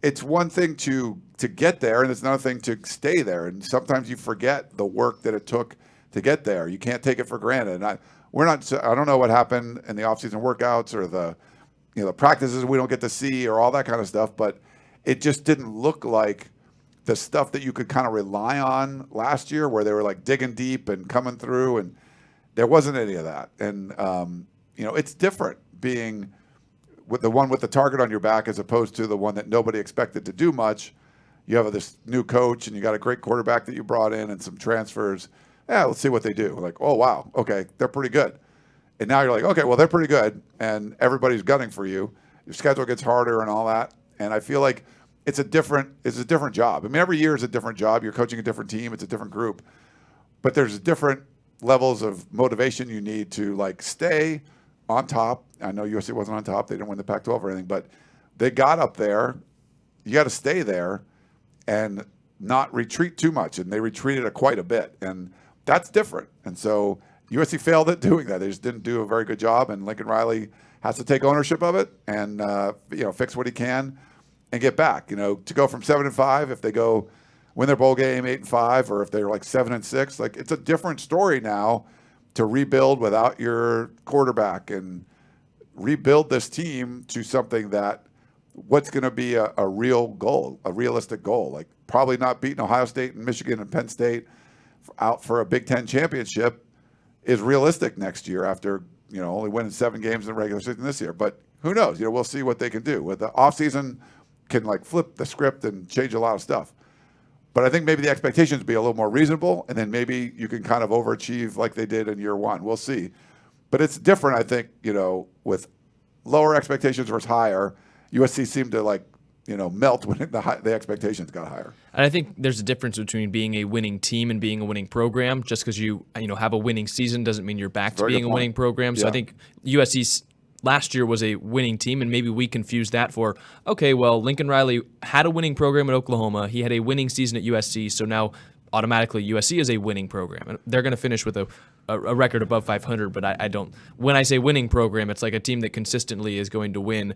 It's one thing to get there, and it's another thing to stay there, and sometimes you forget the work that it took to get there. You can't take it for granted. And I don't know what happened in the offseason workouts or the practices we don't get to see or all that kind of stuff, but it just didn't look like the stuff that you could kind of rely on last year, where they were like digging deep and coming through, and there wasn't any of that. And it's different being with the one with the target on your back as opposed to the one that nobody expected to do much. You have this new coach, and you got a great quarterback that you brought in, and some transfers. Yeah, let's see what they do. Like, oh wow, okay, they're pretty good. And now you're like, okay, well they're pretty good, and everybody's gunning for you. Your schedule gets harder and all that. And I feel like it's a different job. I mean, every year is a different job. You're coaching a different team. It's a different group. But there's different levels of motivation you need to like stay on top. I know USC wasn't on top. They didn't win the Pac-12 or anything, but they got up there. You got to stay there and not retreat too much. And they retreated quite a bit. And that's different. And so USC failed at doing that. They just didn't do a very good job. And Lincoln Riley has to take ownership of it and fix what he can and get back. To go from 7-5, if they go win their bowl game 8-5, or if they're like 7-6, like it's a different story now to rebuild without your quarterback and rebuild this team to something that what's going to be a real goal, a realistic goal. Like probably not beating Ohio State and Michigan and Penn State out for a Big Ten championship is realistic next year after only winning 7 games in the regular season this year. But who knows? We'll see what they can do. With the offseason can like flip the script and change a lot of stuff. But I think maybe the expectations be a little more reasonable, and then maybe you can kind of overachieve like they did in year one. We'll see. But it's different, I think, with lower expectations versus higher. USC seemed to melt when the expectations got higher. And I think there's a difference between being a winning team and being a winning program. Just because you have a winning season doesn't mean you're back to being a winning program. So I think USC last year was a winning team, and maybe we confused that for, okay, well, Lincoln Riley had a winning program at Oklahoma. He had a winning season at USC, so now automatically USC is a winning program. And they're going to finish with a record above 500, but I don't. When I say winning program, it's like a team that consistently is going to win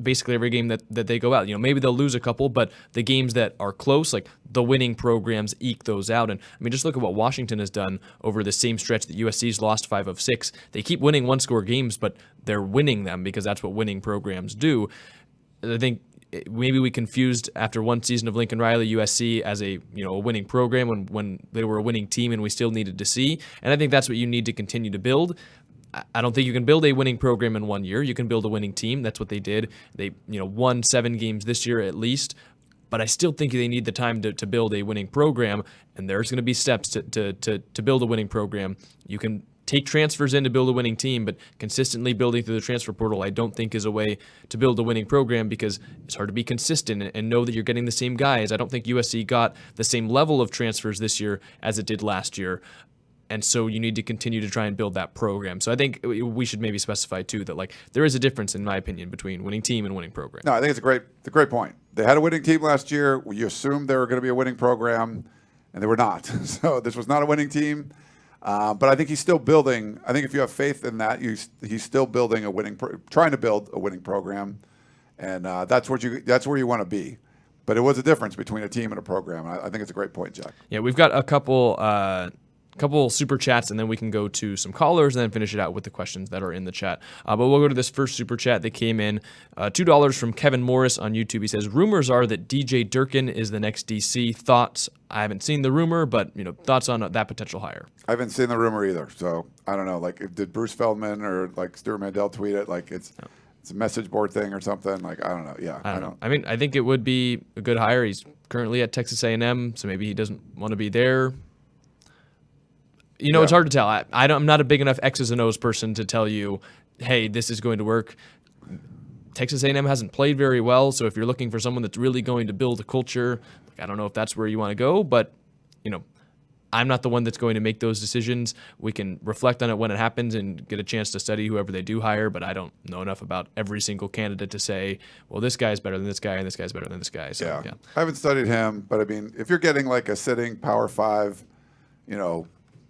basically every game that they go out. Maybe they'll lose a couple, but the games that are close, like the winning programs eke those out. And I mean, just look at what Washington has done over the same stretch that USC's lost 5 of 6. They keep winning one-score games, but they're winning them because that's what winning programs do. I think maybe we confused after one season of Lincoln Riley USC as a winning program when they were a winning team, and we still needed to see. And I think that's what you need to continue to build. I don't think you can build a winning program in 1 year. You can build a winning team. That's what they did. They won 7 games this year at least. But I still think they need the time to build a winning program, and there's going to be steps to build a winning program. You can take transfers in to build a winning team, but consistently building through the transfer portal I don't think is a way to build a winning program, because it's hard to be consistent and know that you're getting the same guys. I don't think USC got the same level of transfers this year as it did last year. And so you need to continue to try and build that program. So I think we should maybe specify, too, that there is a difference, in my opinion, between winning team and winning program. No, I think it's a great point. They had a winning team last year. You assumed they were going to be a winning program, and they were not. So this was not a winning team. But I think he's still building. I think if you have faith in that, he's still building trying to build a winning program. And that's where you want to be. But it was a difference between a team and a program. And I think it's a great point, Jack. Yeah, we've got a couple super chats, and then we can go to some callers and then finish it out with the questions that are in the chat. But we'll go to this first super chat that came in. $2 from Kevin Morris on YouTube. He says, rumors are that DJ Durkin is the next DC. Thoughts? I haven't seen the rumor, but thoughts on that potential hire? I haven't seen the rumor either, so I don't know. Did Bruce Feldman or Stuart Mandel tweet it? It's a message board thing or something. I don't know. Yeah, I don't know. I mean, I think it would be a good hire. He's currently at Texas A&M, so maybe he doesn't want to be there. It's hard to tell. I'm not a big enough X's and O's person to tell you, hey, this is going to work. Texas A&M hasn't played very well, so if you're looking for someone that's really going to build a culture, I don't know if that's where you want to go, but, I'm not the one that's going to make those decisions. We can reflect on it when it happens and get a chance to study whoever they do hire, but I don't know enough about every single candidate to say, well, this guy's better than this guy and this guy's better than this guy. So, yeah. I haven't studied him, but, I mean, if you're getting a sitting Power 5,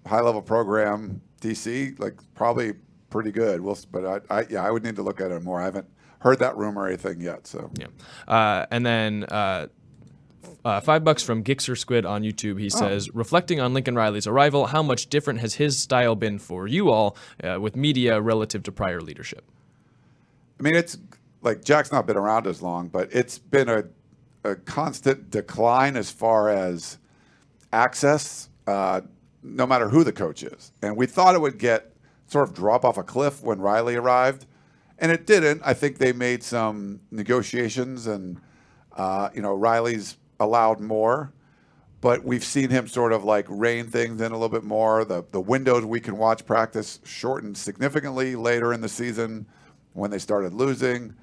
high-level program, DC, probably pretty good. But I would need to look at it more. I haven't heard that rumor or anything yet. So yeah, and then $5 from Gixxer Squid on YouTube. He says, reflecting on Lincoln Riley's arrival, how much different has his style been for you all with media relative to prior leadership? I mean, it's Jack's not been around as long, but it's been a constant decline as far as access, no matter who the coach is. And we thought it would get sort of drop off a cliff when Riley arrived, and it didn't. I think they made some negotiations, and Riley's allowed more, but we've seen him sort of like rein things in a little bit more. The windows we can watch practice shortened significantly later in the season when they started losing.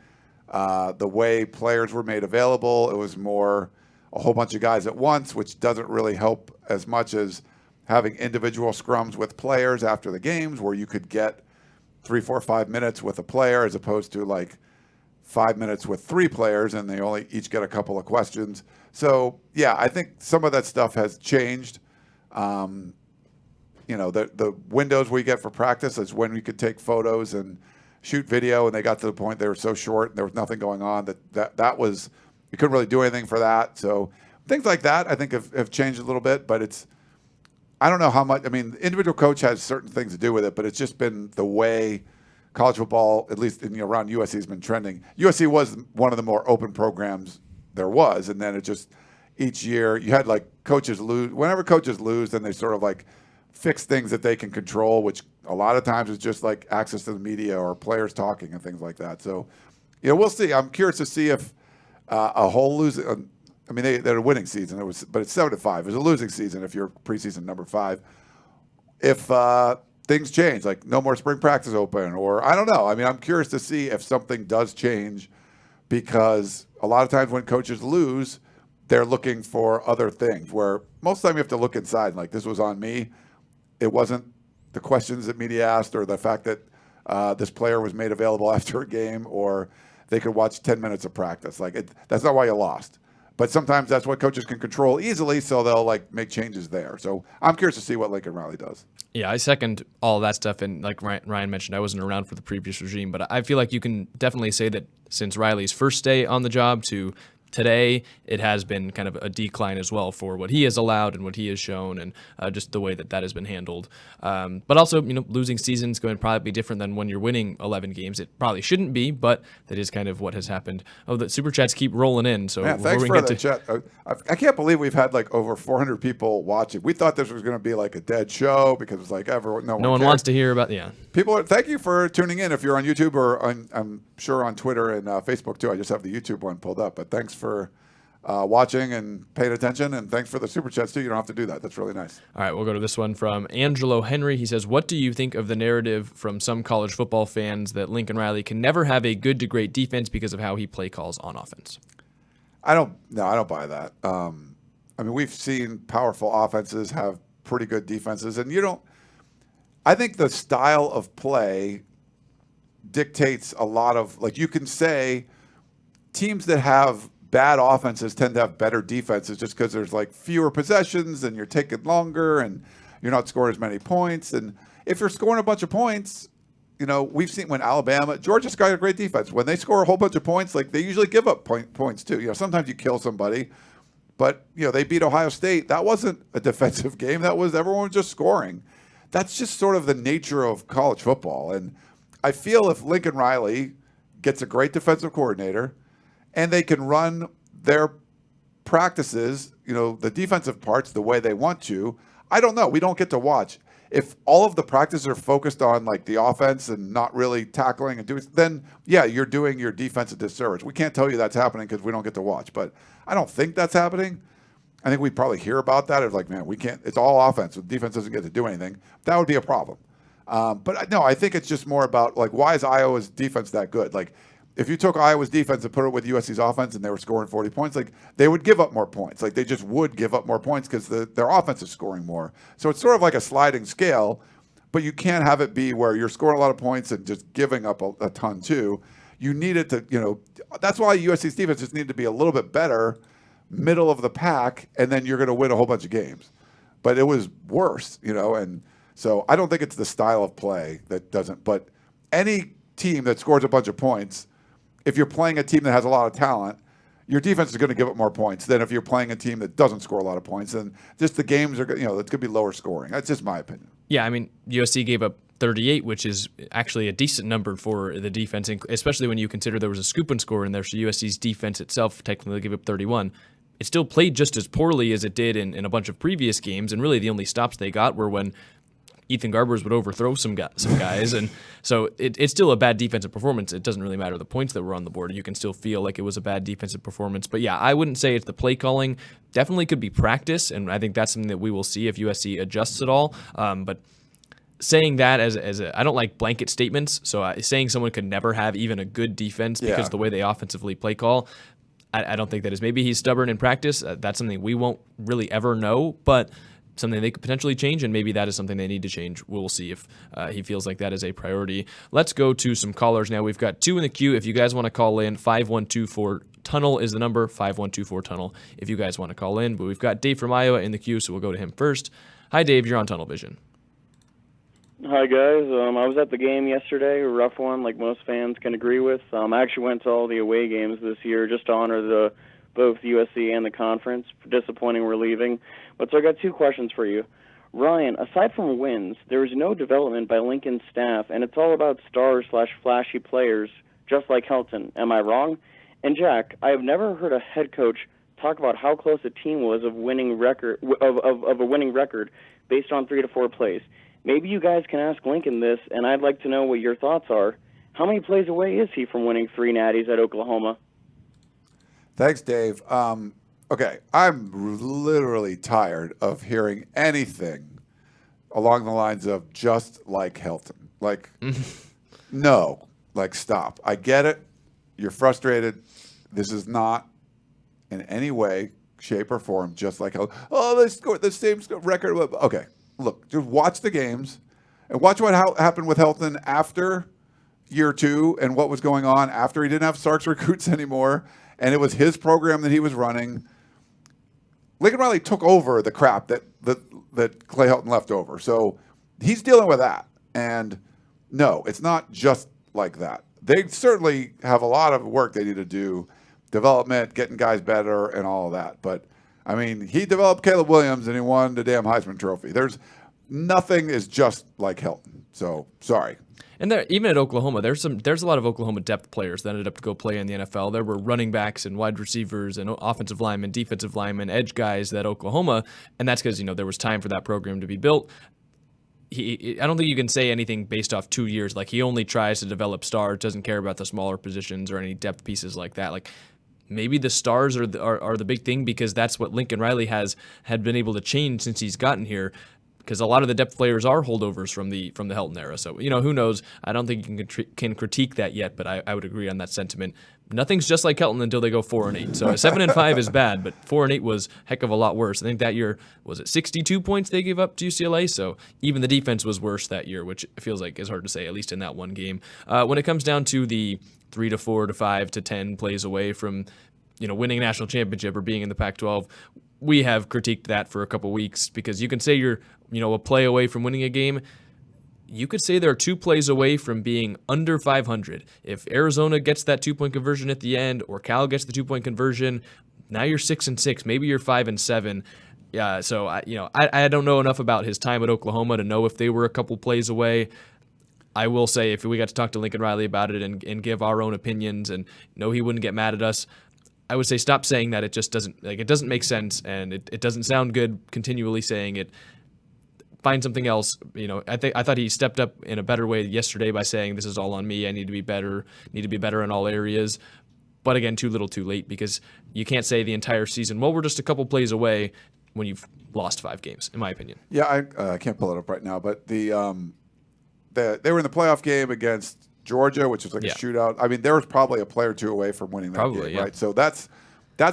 The way players were made available, it was more a whole bunch of guys at once, which doesn't really help as much as having individual scrums with players after the games where you could get 3, 4, 5 minutes with a player as opposed to like 5 minutes with 3 players and they only each get a couple of questions. So, yeah, I think some of that stuff has changed. The windows we get for practice is when we could take photos and shoot video, and they got to the point they were so short and there was nothing going on that was you couldn't really do anything for that. So things like that I think have changed a little bit, but I don't know how much. I mean, the individual coach has certain things to do with it, but it's just been the way college football, at least around USC, has been trending. USC was one of the more open programs there was, and then it just each year you had like coaches lose. Whenever coaches lose, then they sort of like fix things that they can control, which a lot of times is just like access to the media or players talking and things like that. So, we'll see. I'm curious to see if a whole losing. I mean, they're a winning season. But it's 7-5. It was a losing season if you're preseason number 5. If things change, like no more spring practice open, or I don't know. I mean, I'm curious to see if something does change, because a lot of times when coaches lose, they're looking for other things. Where most of the time you have to look inside. Like, this was on me. It wasn't the questions that media asked or the fact that this player was made available after a game, or they could watch 10 minutes of practice. That's not why you lost. But sometimes that's what coaches can control easily, so they'll like make changes there. So I'm curious to see what Lincoln Riley does. Yeah, I second all of that stuff. And like Ryan mentioned, I wasn't around for the previous regime, but I feel like you can definitely say that since Riley's first day on the job to today, it has been kind of a decline as well for what he has allowed and what he has shown, and just the way that has been handled. But also, losing season is going to probably be different than when you're winning 11 games. It probably shouldn't be, but that is kind of what has happened. Oh, the super chats keep rolling in. So yeah, thanks for the chat. I can't believe we've had like over 400 people watching. We thought this was going to be like a dead show because it's like no one wants to hear about. Yeah, thank you for tuning in. If you're on YouTube or I'm sure on Twitter and Facebook too. I just have the YouTube one pulled up, but thanks for watching and paying attention, and thanks for the super chats too. You don't have to do that. That's really nice. All right, we'll go to this one from Angelo Henry. He says, what do you think of the narrative from some college football fans that Lincoln Riley can never have a good to great defense because of how he play calls on offense? I don't buy that. I mean, we've seen powerful offenses have pretty good defenses, and I think the style of play dictates a lot of, like, you can say teams that have bad offenses tend to have better defenses just because there's like fewer possessions and you're taking longer and you're not scoring as many points. And if you're scoring a bunch of points, we've seen when Georgia's got a great defense. When they score a whole bunch of points, like they usually give up points too. Sometimes you kill somebody, but they beat Ohio State. That wasn't a defensive game. That was everyone just scoring. That's just sort of the nature of college football. And I feel if Lincoln Riley gets a great defensive coordinator and they can run their practices, the defensive parts the way they want to, I don't know. We don't get to watch. If all of the practices are focused on like the offense and not really tackling and doing, then yeah, you're doing your defense a disservice. We can't tell you that's happening because we don't get to watch, but I don't think that's happening. I think we probably hear about that. It's like, man, we can't, it's all offense. The defense doesn't get to do anything. That would be a problem. But no, I think it's just more about like, why is Iowa's defense that good? Like, if you took Iowa's defense and put it with USC's offense and they were scoring 40 points, like they would give up more points. Like they just would give up more points because their offense is scoring more. So it's sort of like a sliding scale, but you can't have it be where you're scoring a lot of points and just giving up a ton too. You need it to, that's why USC's defense just needed to be a little bit better, middle of the pack, and then you're going to win a whole bunch of games. But it was worse, and so I don't think it's the style of play that doesn't, but any team that scores a bunch of points, if you're playing a team that has a lot of talent, your defense is going to give up more points than if you're playing a team that doesn't score a lot of points. And just the games are, it's going to be lower scoring. That's just my opinion. Yeah, I mean, USC gave up 38, which is actually a decent number for the defense, especially when you consider there was a scoop and score in there, so USC's defense itself technically gave up 31. It still played just as poorly as it did in a bunch of previous games, and really the only stops they got were when Ethan Garbers would overthrow some guys, and so it's still a bad defensive performance. It doesn't really matter the points that were on the board. You can still feel like it was a bad defensive performance. But yeah, I wouldn't say it's the play calling. Definitely could be practice, and I think that's something that we will see if USC adjusts at all. But saying that I don't like blanket statements, so saying someone could never have even a good defense because of the way they offensively play call, I don't think that is. Maybe he's stubborn in practice. That's something we won't really ever know, but something they could potentially change, and maybe that is something they need to change. We'll see if he feels like that is a priority. Let's go to some callers now. We've got 2 in the queue. If you guys want to call in, 5124-TUNNEL is the number, 5124-TUNNEL if you guys want to call in. But we've got Dave from Iowa in the queue, so we'll go to him first. Hi, Dave. You're on Tunnel Vision. Hi, guys. I was at the game yesterday, a rough one, like most fans can agree with. I actually went to all the away games this year just to honor both USC and the conference. Disappointing we're leaving. But so I got 2 questions for you. Ryan, aside from wins, there is no development by Lincoln's staff, and it's all about stars/flashy players, just like Helton. Am I wrong? And Jack, I have never heard a head coach talk about how close a team was of a winning record based on 3 to 4 plays. Maybe you guys can ask Lincoln this, and I'd like to know what your thoughts are. How many plays away is he from winning 3 natties at Oklahoma? Thanks, Dave. Okay, I'm literally tired of hearing anything along the lines of just like Helton. Like, no, like stop. I get it. You're frustrated. This is not in any way, shape, or form just like Helton. Oh, they scored the same record. Okay, look, just watch the games and watch what happened with Helton after year 2 and what was going on after he didn't have Sark's recruits anymore. And it was his program that he was running. Lincoln Riley took over the crap that Clay Helton left over. So he's dealing with that. And no, it's not just like that. They certainly have a lot of work they need to do, development, getting guys better, and all of that. But, I mean, he developed Caleb Williams, and he won the damn Heisman Trophy. Nothing is just like Helton. So, sorry. And there, even at Oklahoma, there's a lot of Oklahoma depth players that ended up to go play in the NFL. There were running backs and wide receivers and offensive linemen, defensive linemen, edge guys at Oklahoma, and that's because there was time for that program to be built. I don't think you can say anything based off 2 years. Like, he only tries to develop stars, doesn't care about the smaller positions or any depth pieces like that. Like, maybe the stars are the big thing because that's what Lincoln Riley had been able to change since he's gotten here. Because a lot of the depth players are holdovers from the Helton era. So, who knows? I don't think you can critique that yet, but I would agree on that sentiment. Nothing's just like Helton until they go 4-8. So 7-5 is bad, but 4-8 was a heck of a lot worse. I think that year, was it 62 points they gave up to UCLA? So even the defense was worse that year, which feels like is hard to say, at least in that one game. When it comes down to the 3 to 4 to 5 to 10 plays away from winning a national championship or being in the Pac-12, we have critiqued that for a couple weeks because you can say you're a play away from winning a game. You could say they're 2 plays away from being under 500. If Arizona gets that 2-point conversion at the end, or Cal gets the 2-point conversion, now you're 6-6. Maybe you're 5-7. Yeah. So I don't know enough about his time at Oklahoma to know if they were a couple plays away. I will say if we got to talk to Lincoln Riley about it and give our own opinions, and he wouldn't get mad at us, I would say stop saying that. It just doesn't make sense, and it doesn't sound good continually saying it. Find something else. I thought he stepped up in a better way yesterday by saying this is all on me. I need to be better in all areas. But again, too little, too late, because you can't say the entire season, well, we're just a couple plays away when you've lost 5 games, in my opinion. Yeah, I can't pull it up right now, but they were in the playoff game against Georgia, which was like a shootout. I mean, there was probably a player or 2 away from winning that game, right? So that's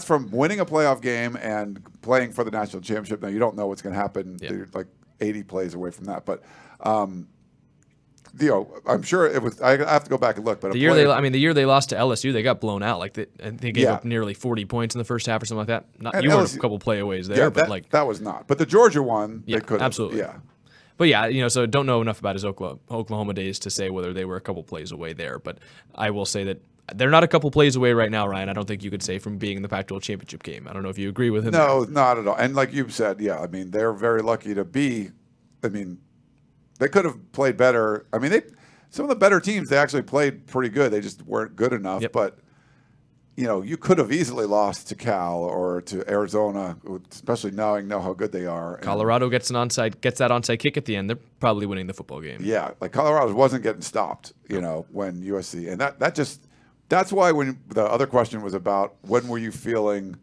from winning a playoff game and playing for the national championship. Now, you don't know what's going to happen. Yeah. They're like 80 plays away from that. But, I'm sure it was – I have to go back and look. But the year they lost to LSU, they got blown out. Like they gave up nearly 40 points in the first half or something like that. You weren't a couple playaways there. But that was not. But the Georgia one, they could have. Absolutely. Yeah. But yeah, so don't know enough about his Oklahoma days to say whether they were a couple plays away there. But I will say that they're not a couple plays away right now, Ryan. I don't think you could say from being in the Pac-12 championship game. I don't know if you agree with him. No, not at all. And like you said, they're very lucky to be. they could have played better. I mean, some of the better teams, they actually played pretty good. They just weren't good enough. Yep. But, you could have easily lost to Cal or to Arizona, especially knowing how good they are. Colorado gets that onside kick at the end. They're probably winning the football game. Yeah, like Colorado wasn't getting stopped, when USC. And that's why when the other question was about when were you feeling,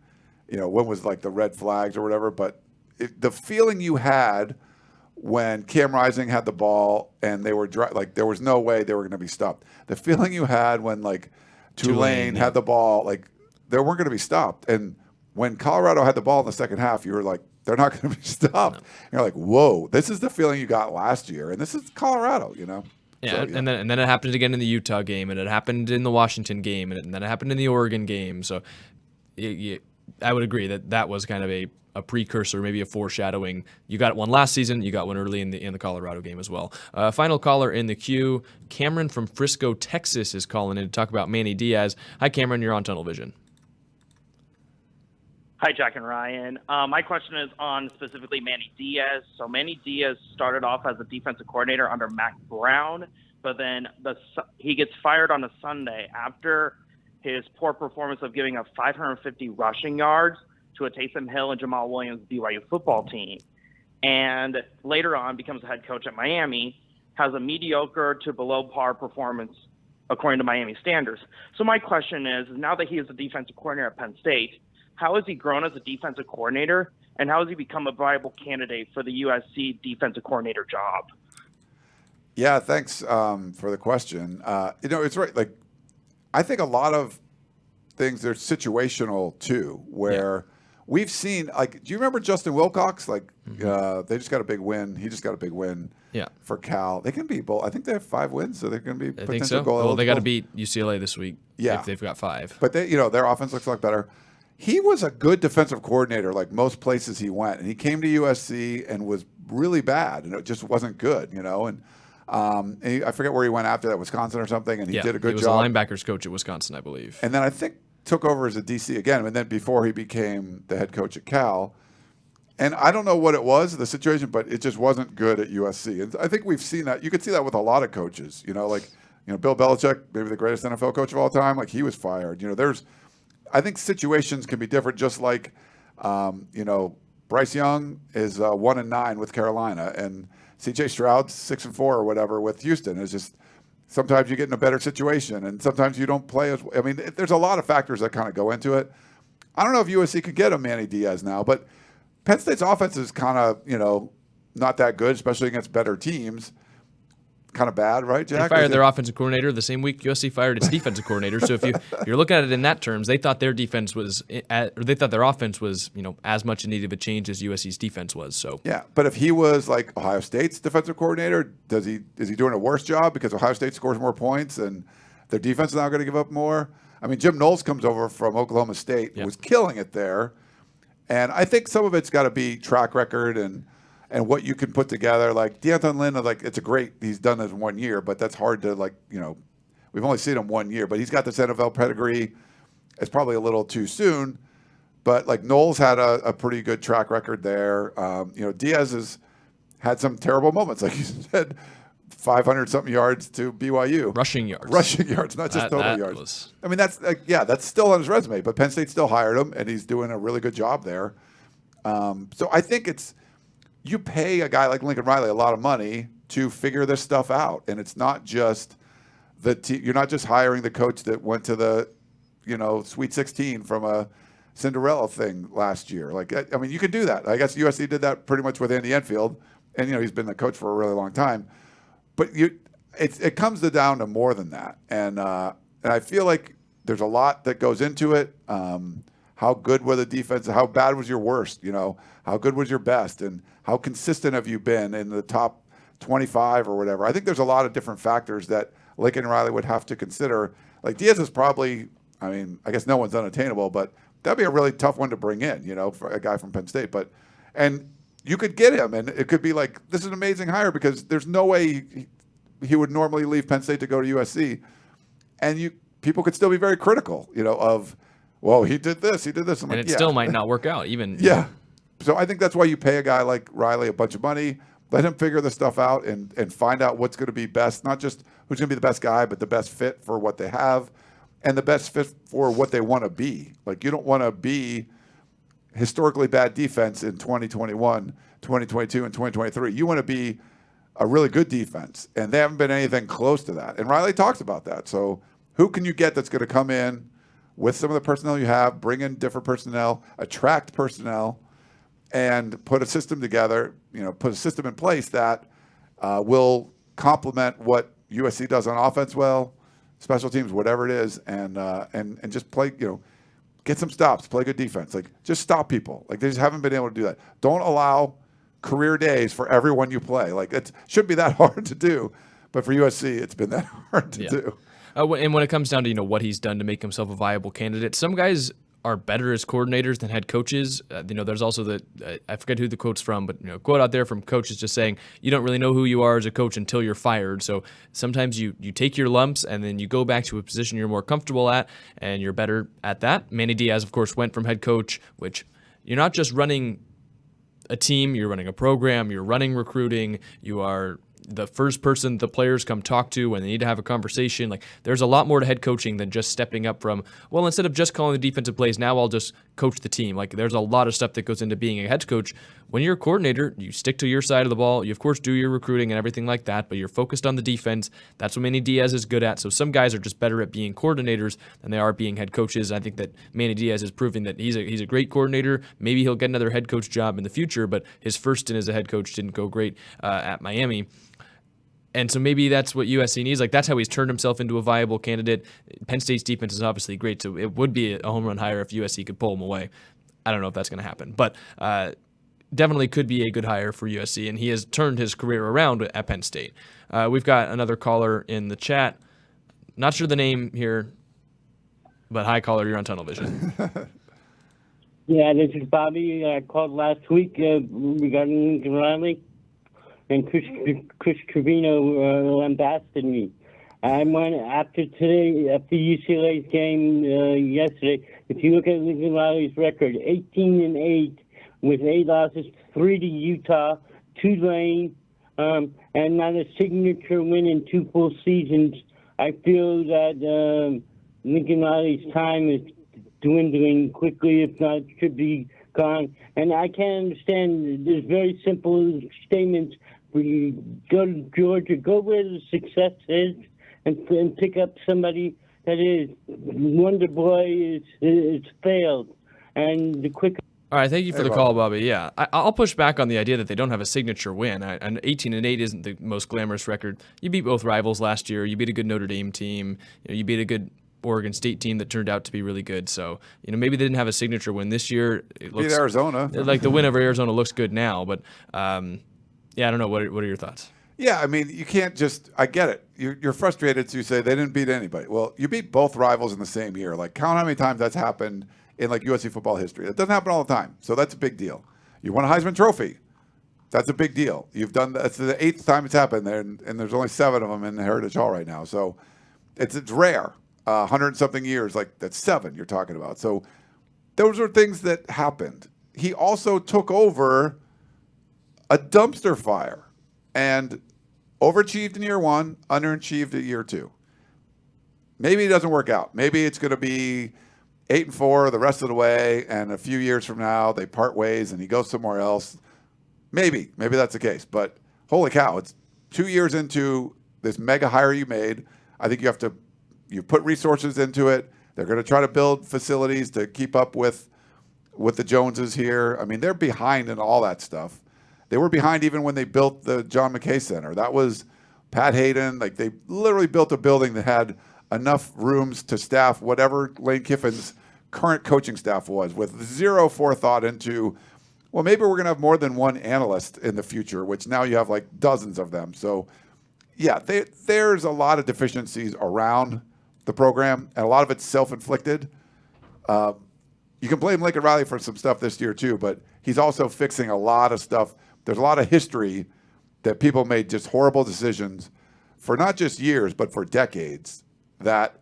when was like the red flags or whatever. But the feeling you had when Cam Rising had the ball and they were there was no way they were going to be stopped. The feeling you had when like Tulane had the ball, like they weren't going to be stopped. And when Colorado had the ball in the second half, you were like, they're not going to be stopped. No. You're like, whoa, this is the feeling you got last year, and this is Colorado, Yeah, so, and then it happened again in the Utah game, and it happened in the Washington game, and then it happened in the Oregon game. So I would agree that was kind of a precursor, maybe a foreshadowing. You got one last season. You got one early in the Colorado game as well. Final caller in the queue, Cameron from Frisco, Texas, is calling in to talk about Manny Diaz. Hi, Cameron. You're on Tunnel Vision. Hi, Jack and Ryan. My question is on specifically Manny Diaz. So Manny Diaz started off as a defensive coordinator under Mac Brown, but then he gets fired on a Sunday after his poor performance of giving up 550 rushing yards to a Taysom Hill and Jamal Williams BYU football team. And later on becomes a head coach at Miami, has a mediocre to below par performance according to Miami standards. So my question is now that he is a defensive coordinator at Penn State, how has he grown as a defensive coordinator, and how has he become a viable candidate for the USC defensive coordinator job? Yeah, thanks for the question. It's right. Like, I think a lot of things are situational too, where we've seen. Like, do you remember Justin Wilcox? Like, they just got a big win. He just got a big win. Yeah. For Cal, they can be both. I think they have 5 wins, so they're going to be I potential think so. goal Well, they eligible. got to beat UCLA this week. Yeah. If they've got 5. But their offense looks a lot better. He was a good defensive coordinator, like most places he went, and he came to USC and was really bad, and it just wasn't good, And I forget where he went after that, Wisconsin or something, and he did a good job. He was a linebackers coach at Wisconsin, I believe. And then I think took over as a DC again, and then before he became the head coach at Cal. And I don't know what it was, the situation, but it just wasn't good at USC. And I think we've seen that. You could see that with a lot of coaches, Bill Belichick, maybe the greatest NFL coach of all time, like he was fired. I think situations can be different, just like, Bryce Young is 1-9 with Carolina, and C.J. Stroud's 6-4 or whatever with Houston. It's just sometimes you get in a better situation, and sometimes you don't play as. I mean, there's a lot of factors that kind of go into it. I don't know if USC could get a Manny Diaz now, but Penn State's offense is kind of not that good, especially against better teams. Kind of bad, right, Jack? They fired their offensive coordinator the same week USC fired its defensive coordinator. So if you're looking at it in that terms, they thought their defense was, or they thought their offense was, as much in need of a change as USC's defense was. So yeah, but if he was like Ohio State's defensive coordinator, is he doing a worse job because Ohio State scores more points and their defense is now going to give up more? I mean, Jim Knowles comes over from Oklahoma State, was killing it there, and I think some of it's got to be track record and what you can put together. Like D'Anton Lynn, he's done this in 1 year, but that's hard to we've only seen him 1 year, but he's got this NFL pedigree. It's probably a little too soon, but like Knowles had a pretty good track record there. Diaz has had some terrible moments, like you said, 500-something yards to BYU. Rushing yards, not just total yards. I mean, that's still on his resume, but Penn State still hired him, and he's doing a really good job there. So I think you pay a guy like Lincoln Riley a lot of money to figure this stuff out, and it's not just you're not just hiring the coach that went to the Sweet 16 from a Cinderella thing last year. Like, I mean, you could do that. I guess USC did that pretty much with Andy Enfield, and he's been the coach for a really long time. But it comes down to more than that, and I feel like there's a lot that goes into it. How good were the defense? How bad was your worst? How good was your best? And how consistent have you been in the top 25 or whatever? I think there's a lot of different factors that Lincoln Riley would have to consider. Like Diaz is probably, I guess no one's unattainable, but that'd be a really tough one to bring in, for a guy from Penn State. And you could get him, and it could be like, this is an amazing hire because there's no way he would normally leave Penn State to go to USC. And people could still be very critical, of, well, he did this. I'm and it still might not work out, even. Yeah. So I think that's why you pay a guy like Riley a bunch of money. Let him figure this stuff out and find out what's going to be best, not just who's going to be the best guy, but the best fit for what they have and the best fit for what they want to be. Like, you don't want to be historically bad defense in 2021, 2022, and 2023. You want to be a really good defense, and they haven't been anything close to that. And Riley talks about that. So who can you get that's going to come in with some of the personnel you have, bring in different personnel, attract personnel, and put a system together, put a system in place that will complement what USC does on offense well, special teams, whatever it is, and just play, get some stops, play good defense. Like, just stop people. Like, they just haven't been able to do that. Don't allow career days for everyone you play. Like, it shouldn't be that hard to do, but for USC, it's been that hard to do. And when it comes down to what he's done to make himself a viable candidate, some guys are better as coordinators than head coaches. There's also I forget who the quote's from, but quote out there from coaches just saying you don't really know who you are as a coach until you're fired. So sometimes you take your lumps and then you go back to a position you're more comfortable at, and you're better at that. Manny Diaz, of course, went from head coach, which you're not just running a team, you're running a program, you're running recruiting, you are the first person the players come talk to when they need to have a conversation. Like, there's a lot more to head coaching than just stepping up from, well, instead of just calling the defensive plays, now I'll just coach the team. Like, there's a lot of stuff that goes into being a head coach. When you're a coordinator, you stick to your side of the ball. You, of course, do your recruiting and everything like that, but you're focused on the defense. That's what Manny Diaz is good at. So some guys are just better at being coordinators than they are being head coaches. I think that Manny Diaz is proving that he's a great coordinator. Maybe he'll get another head coach job in the future, but his first stint as a head coach didn't go great at Miami. And so maybe that's what USC needs. Like, that's how he's turned himself into a viable candidate. Penn State's defense is obviously great, so it would be a home run hire if USC could pull him away. I don't know if that's going to happen, but definitely could be a good hire for USC, and he has turned his career around at Penn State. We've got another caller in the chat. Not sure the name here, but hi, caller, you're on Tunnel Vision. Yeah, this is Bobby. I called last week regarding Lincoln Riley. And Chris Trevino lambasted me. I went after UCLA's game yesterday. If you look at Lincoln Riley's record, 18-8 with 8 losses, 3 to Utah, Tulane, and not a signature win in 2 full seasons. I feel that Lincoln Riley's time is dwindling quickly, if not should be gone. And I can't understand. There's very simple statements. When you go to Georgia, go where the success is, and pick up somebody that is Wonder Boy is failed, and the quick. All right, thank you for the call, Bobby. Yeah, I'll push back on the idea that they don't have a signature win. And 18-8 isn't the most glamorous record. You beat both rivals last year. You beat a good Notre Dame team. You beat a good Oregon State team that turned out to be really good. So, maybe they didn't have a signature win this year. It looks beat Arizona. Like the win over Arizona looks good now, but. Yeah, I don't know. What are your thoughts? Yeah, I mean, you can't just – I get it. You're frustrated, so you say they didn't beat anybody. Well, you beat both rivals in the same year. Like, count how many times that's happened in, USC football history. That doesn't happen all the time, so that's a big deal. You won a Heisman Trophy. That's a big deal. That's the 8th time it's happened there, and there's only 7 of them in the Heritage Hall right now. So it's rare. 100-something years, that's 7 you're talking about. So those are things that happened. He also took over – a dumpster fire, and overachieved in year 1, underachieved at year 2. Maybe it doesn't work out. Maybe it's going to be 8-4 the rest of the way, and a few years from now they part ways and he goes somewhere else. Maybe that's the case. But holy cow, it's 2 years into this mega hire you made. I think you put resources into it. They're going to try to build facilities to keep up with the Joneses here. I mean, they're behind in all that stuff. They were behind even when they built the John McKay Center. That was Pat Hayden. They literally built a building that had enough rooms to staff whatever Lane Kiffin's current coaching staff was, with zero forethought into, well, maybe we're going to have more than one analyst in the future, which now you have dozens of them. So, yeah, there's a lot of deficiencies around the program, and a lot of it's self-inflicted. You can blame Lincoln Riley for some stuff this year too, but he's also fixing a lot of stuff. There's a lot of history that people made just horrible decisions for not just years, but for decades. That,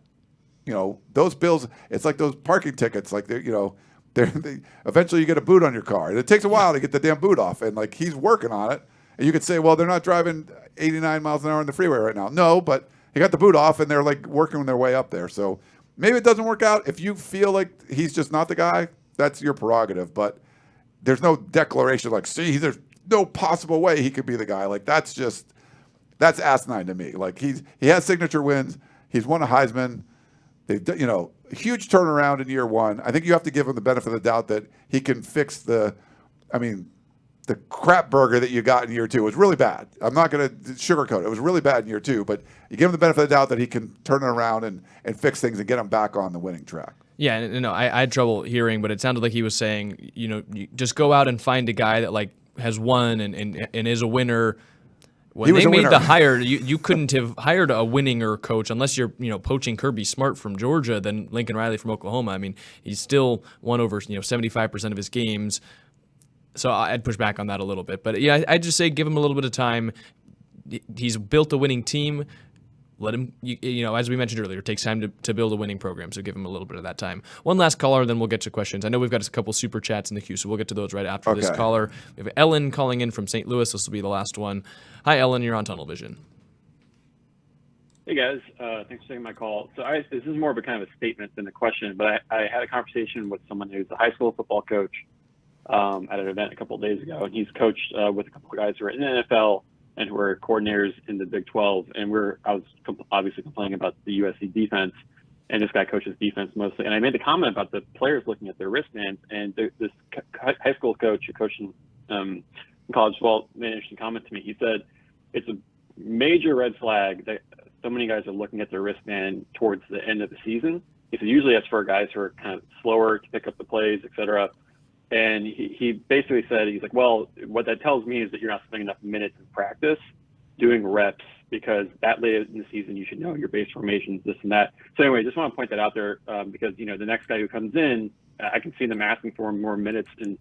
those bills, it's like those parking tickets. Eventually you get a boot on your car, and it takes a while to get the damn boot off. And he's working on it, And you could say, well, they're not driving 89 miles an hour on the freeway right now. No, but he got the boot off, and they're like working their way up there. So maybe it doesn't work out. If you feel like he's just not the guy, that's your prerogative. But there's no declaration like, see, there's no possible way he could be the guy. Like that's asinine to me. Like he has signature wins. He's won a Heisman. They've huge turnaround in year one. I think you have to give him the benefit of the doubt that he can fix the crap burger that you got in year two was really bad. I'm not going to sugarcoat it. It was really bad in year two, but you give him the benefit of the doubt that he can turn it around and fix things and get them back on the winning track. Yeah, I had trouble hearing, but it sounded like he was saying, you just go out and find a guy that like has won and is a winner. When they made the hire, you couldn't have hired a winninger coach unless you're poaching Kirby Smart from Georgia than Lincoln Riley from Oklahoma. I mean, he's still won over 75% of his games. So I'd push back on that a little bit. But yeah, I'd just say give him a little bit of time. He's built a winning team. Let him, as we mentioned earlier, it takes time to build a winning program. So give him a little bit of that time. One last caller, then we'll get to questions. I know we've got a couple super chats in the queue, so we'll get to those right after this caller. We have Ellen calling in from St. Louis. This will be the last one. Hi, Ellen. You're on Tunnel Vision. Hey, guys. Thanks for taking my call. So this is more of a kind of a statement than a question, but I had a conversation with someone who's a high school football coach at an event a couple of days ago, and he's coached with a couple of guys who are in the NFL and who are coordinators in the Big 12. And I was obviously complaining about the USC defense, and this guy coaches defense mostly. And I made the comment about the players looking at their wristbands, and this high school coach who coached in college football made an interesting comment to me. He said it's a major red flag that so many guys are looking at their wristband towards the end of the season. He said usually that's for guys who are kind of slower to pick up the plays, et cetera. And he basically said, he's like, well, what that tells me is that you're not spending enough minutes in practice doing reps, because that late in the season you should know your base formations, this and that. So anyway, just want to point that out there because the next guy who comes in, I can see them asking for more minutes in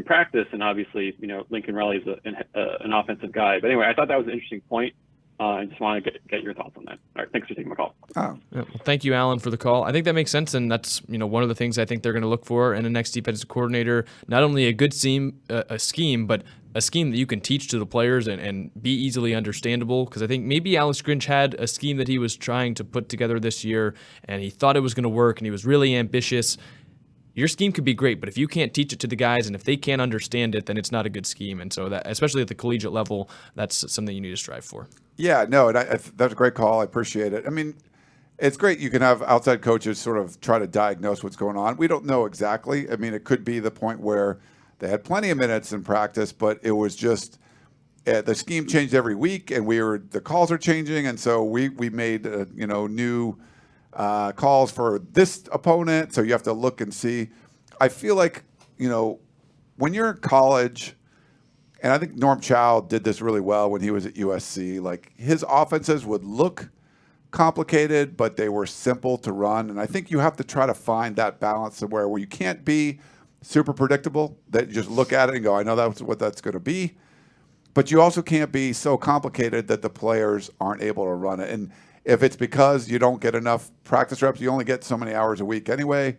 practice, and obviously Lincoln Riley is an offensive guy. But anyway, I thought that was an interesting point. I just want to get your thoughts on that. All right, thanks for taking my call. Oh. Yeah, well, thank you, Alan, for the call. I think that makes sense, and that's one of the things I think they're going to look for in a next defensive coordinator. Not only a good scheme, but a scheme that you can teach to the players and be easily understandable. Because I think maybe Alex Grinch had a scheme that he was trying to put together this year, and he thought it was going to work, and he was really ambitious. Your scheme could be great, but if you can't teach it to the guys and if they can't understand it, then it's not a good scheme. And so that, especially at the collegiate level, that's something you need to strive for. Yeah, no, and that's a great call. I appreciate it. I mean, it's great you can have outside coaches sort of try to diagnose what's going on. We don't know exactly. I mean, it could be the point where they had plenty of minutes in practice, but it was just the scheme changed every week, and the calls are changing, and so we made new calls for this opponent, so you have to look and see. I feel like, when you're in college, and I think Norm Chow did this really well when he was at USC, like his offenses would look complicated, but they were simple to run. And I think you have to try to find that balance where you can't be super predictable, that you just look at it and go, I know that's what that's going to be. But you also can't be so complicated that the players aren't able to run it. And if it's because you don't get enough practice reps, you only get so many hours a week anyway,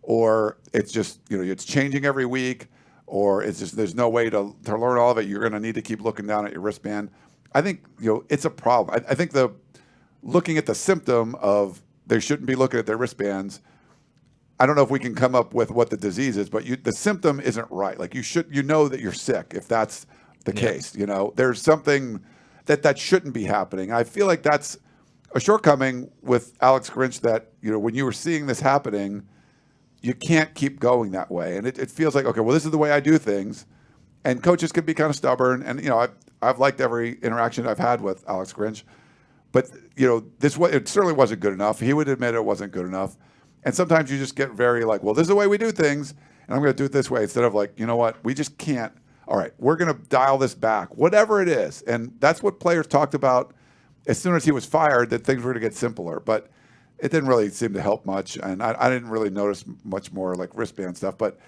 or it's just, it's changing every week, or it's just there's no way to learn all of it. You're going to need to keep looking down at your wristband. I think, it's a problem. I think looking at the symptom of they shouldn't be looking at their wristbands, I don't know if we can come up with what the disease is, but the symptom isn't right. Like you know that you're sick if that's the case. There's something that shouldn't be happening. I feel like that's a shortcoming with Alex Grinch, that when you were seeing this happening, you can't keep going that way, and it feels like, okay, well, this is the way I do things, and coaches can be kind of stubborn, and I've liked every interaction I've had with Alex Grinch, but it certainly wasn't good enough. He would admit it wasn't good enough, and sometimes you just get very like, well, this is the way we do things, and I'm going to do it this way, instead of like, you know what, we just can't. All right, we're going to dial this back, whatever it is, and that's what players talked about as soon as he was fired, that things were going to get simpler, but it didn't really seem to help much, and I didn't really notice much more like wristband stuff. But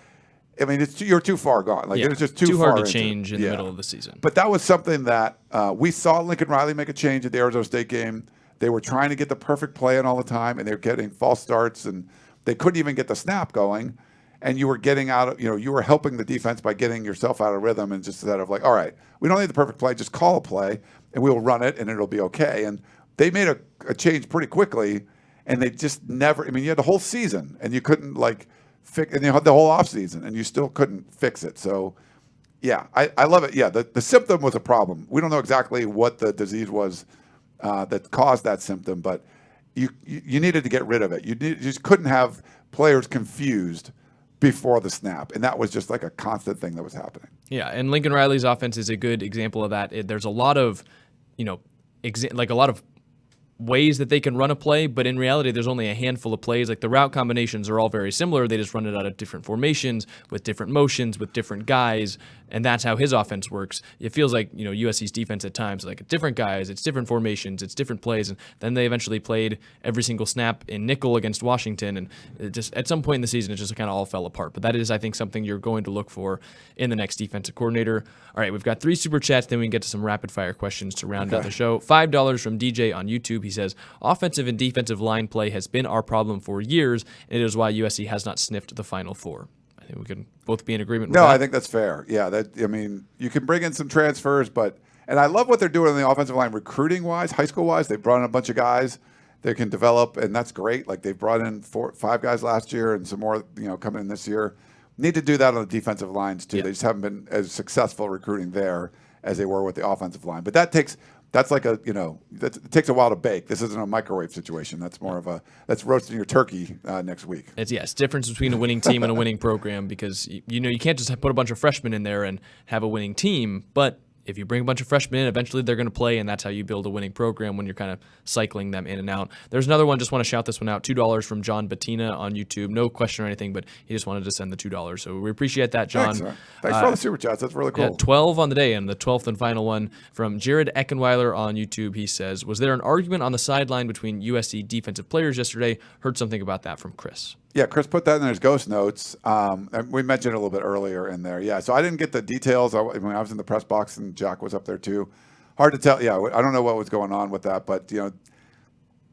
I mean, you're too far gone. Like it's just too hard far to change in the middle of the season. But that was something that we saw Lincoln Riley make a change at the Arizona State game. They were trying to get the perfect play in all the time, and they were getting false starts, and they couldn't even get the snap going. and you were getting out of, you were helping the defense by getting yourself out of rhythm and just instead of like, all right, we don't need the perfect play, just call a play and we'll run it and it'll be okay. And they made a change pretty quickly, and they just never, I mean, you had the whole season and you couldn't like fix, and you had the whole offseason and you still couldn't fix it. So yeah, I love it. Yeah, the symptom was a problem. We don't know exactly what the disease was that caused that symptom, but you needed to get rid of it. You just couldn't have players confused before the snap, and that was just like a constant thing that was happening. Yeah, and Lincoln Riley's offense is a good example of that. There's a lot of, like a lot of ways that they can run a play, but in reality, there's only a handful of plays. Like the route combinations are all very similar. They just run it out of different formations, with different motions, with different guys, and that's how his offense works. It feels like, USC's defense at times, like different guys, it's different formations, it's different plays, and then they eventually played every single snap in nickel against Washington, and it just at some point in the season, it just kind of all fell apart. But that is, I think, something you're going to look for in the next defensive coordinator. All right, we've got 3 super chats, then we can get to some rapid-fire questions to round out the show. $5 from DJ on YouTube. He says, offensive and defensive line play has been our problem for years, and it is why USC has not sniffed the Final Four. I think we can both be in agreement with that. No, I think that's fair. Yeah, you can bring in some transfers, and I love what they're doing on the offensive line recruiting-wise, high school-wise. They brought in a bunch of guys they can develop, and that's great. Like they brought in 5 guys last year and some more, coming in this year. Need to do that on the defensive lines too. Yeah. They just haven't been as successful recruiting there as they were with the offensive line. But that's like it takes a while to bake. This isn't a microwave situation. That's more of that's roasting your turkey next week. It's difference between a winning team and a winning program, because you can't just put a bunch of freshmen in there and have a winning team. But if you bring a bunch of freshmen in, eventually they're going to play, and that's how you build a winning program when you're kind of cycling them in and out. There's another one, just want to shout this one out, $2 from John Bettina on YouTube. No question or anything, but he just wanted to send the $2. So we appreciate that, John. Thanks for all the super chats. That's really cool. Yeah, 12 on the day, and the 12th and final one from Jared Eckenweiler on YouTube. He says, was there an argument on the sideline between USC defensive players yesterday? Heard something about that from Chris. Yeah, Chris put that in his ghost notes. And we mentioned it a little bit earlier in there. Yeah, so I didn't get the details. I was in the press box, and Jack was up there too. Hard to tell. Yeah, I don't know what was going on with that, but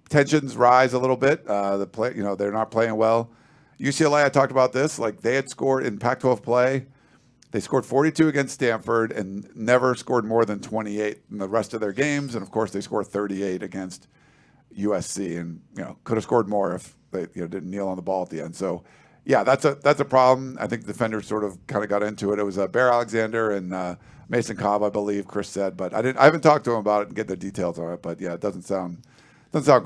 tensions rise a little bit. They're not playing well. UCLA, I talked about this. Like they had scored in Pac-12 play. They scored 42 against Stanford and never scored more than 28 in the rest of their games. And of course, they scored 38 against USC, and could have scored more if they didn't kneel on the ball at the end. So yeah, that's a problem. I think the defenders sort of kind of got into it. It was Bear Alexander and Mason Cobb, I believe Chris said, but I haven't talked to him about it and get the details on it. But yeah, it doesn't sound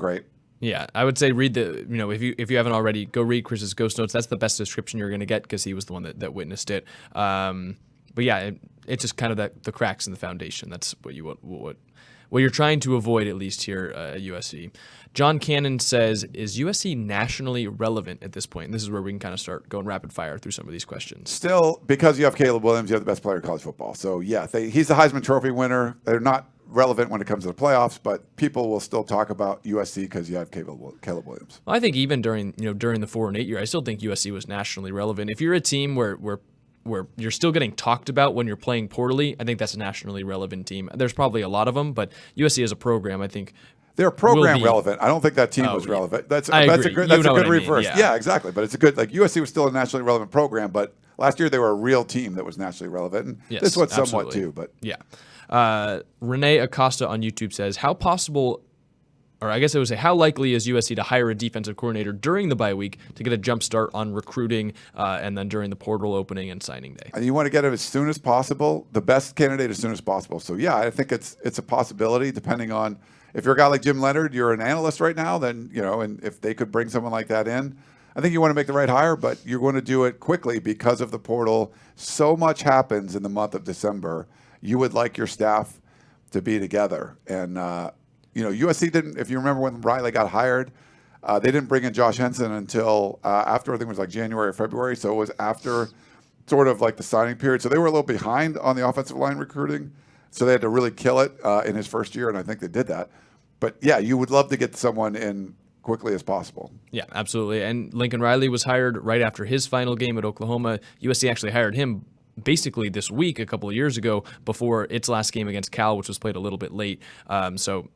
great. Yeah, I would say read if you haven't already, go read Chris's ghost notes. That's the best description you're going to get, because he was the one that witnessed it. But yeah, it's just kind of the cracks in the foundation. That's what you're trying to avoid, at least here at USC. John Cannon says, is USC nationally relevant at this point? And this is where we can kind of start going rapid fire through some of these questions. Still, because you have Caleb Williams, you have the best player in college football. So yeah, he's the Heisman Trophy winner. They're not relevant when it comes to the playoffs, but people will still talk about USC because you have Caleb Williams. Well, I think even during the 4 and 8 year, I still think USC was nationally relevant. If you're a team where you're still getting talked about when you're playing poorly, I think that's a nationally relevant team. There's probably a lot of them, but USC as a program, I think they're program relevant. I don't think that team was relevant. That's a good reverse. Yeah, exactly. But it's a good, like USC was still a nationally relevant program, but last year they were a real team that was nationally relevant. And this was somewhat too, but yeah. Renee Acosta on YouTube says, how possible, or I guess I would say, how likely is USC to hire a defensive coordinator during the bye week to get a jump start on recruiting and then during the portal opening and signing day? And you want to get it as soon as possible, the best candidate as soon as possible. So yeah, I think it's a possibility, depending on if you're a guy like Jim Leonard, you're an analyst right now, then, and if they could bring someone like that in, I think you want to make the right hire, but you're going to do it quickly because of the portal. So much happens in the month of December. You would like your staff to be together. And, USC didn't, if you remember when Riley got hired, they didn't bring in Josh Henson until after, I think it was like January or February. So it was after sort of like the signing period. So they were a little behind on the offensive line recruiting. So they had to really kill it in his first year, and I think they did that. But yeah, you would love to get someone in quickly as possible. Yeah, absolutely. And Lincoln Riley was hired right after his final game at Oklahoma. USC actually hired him basically this week, a couple of years ago, before its last game against Cal, which was played a little bit late. So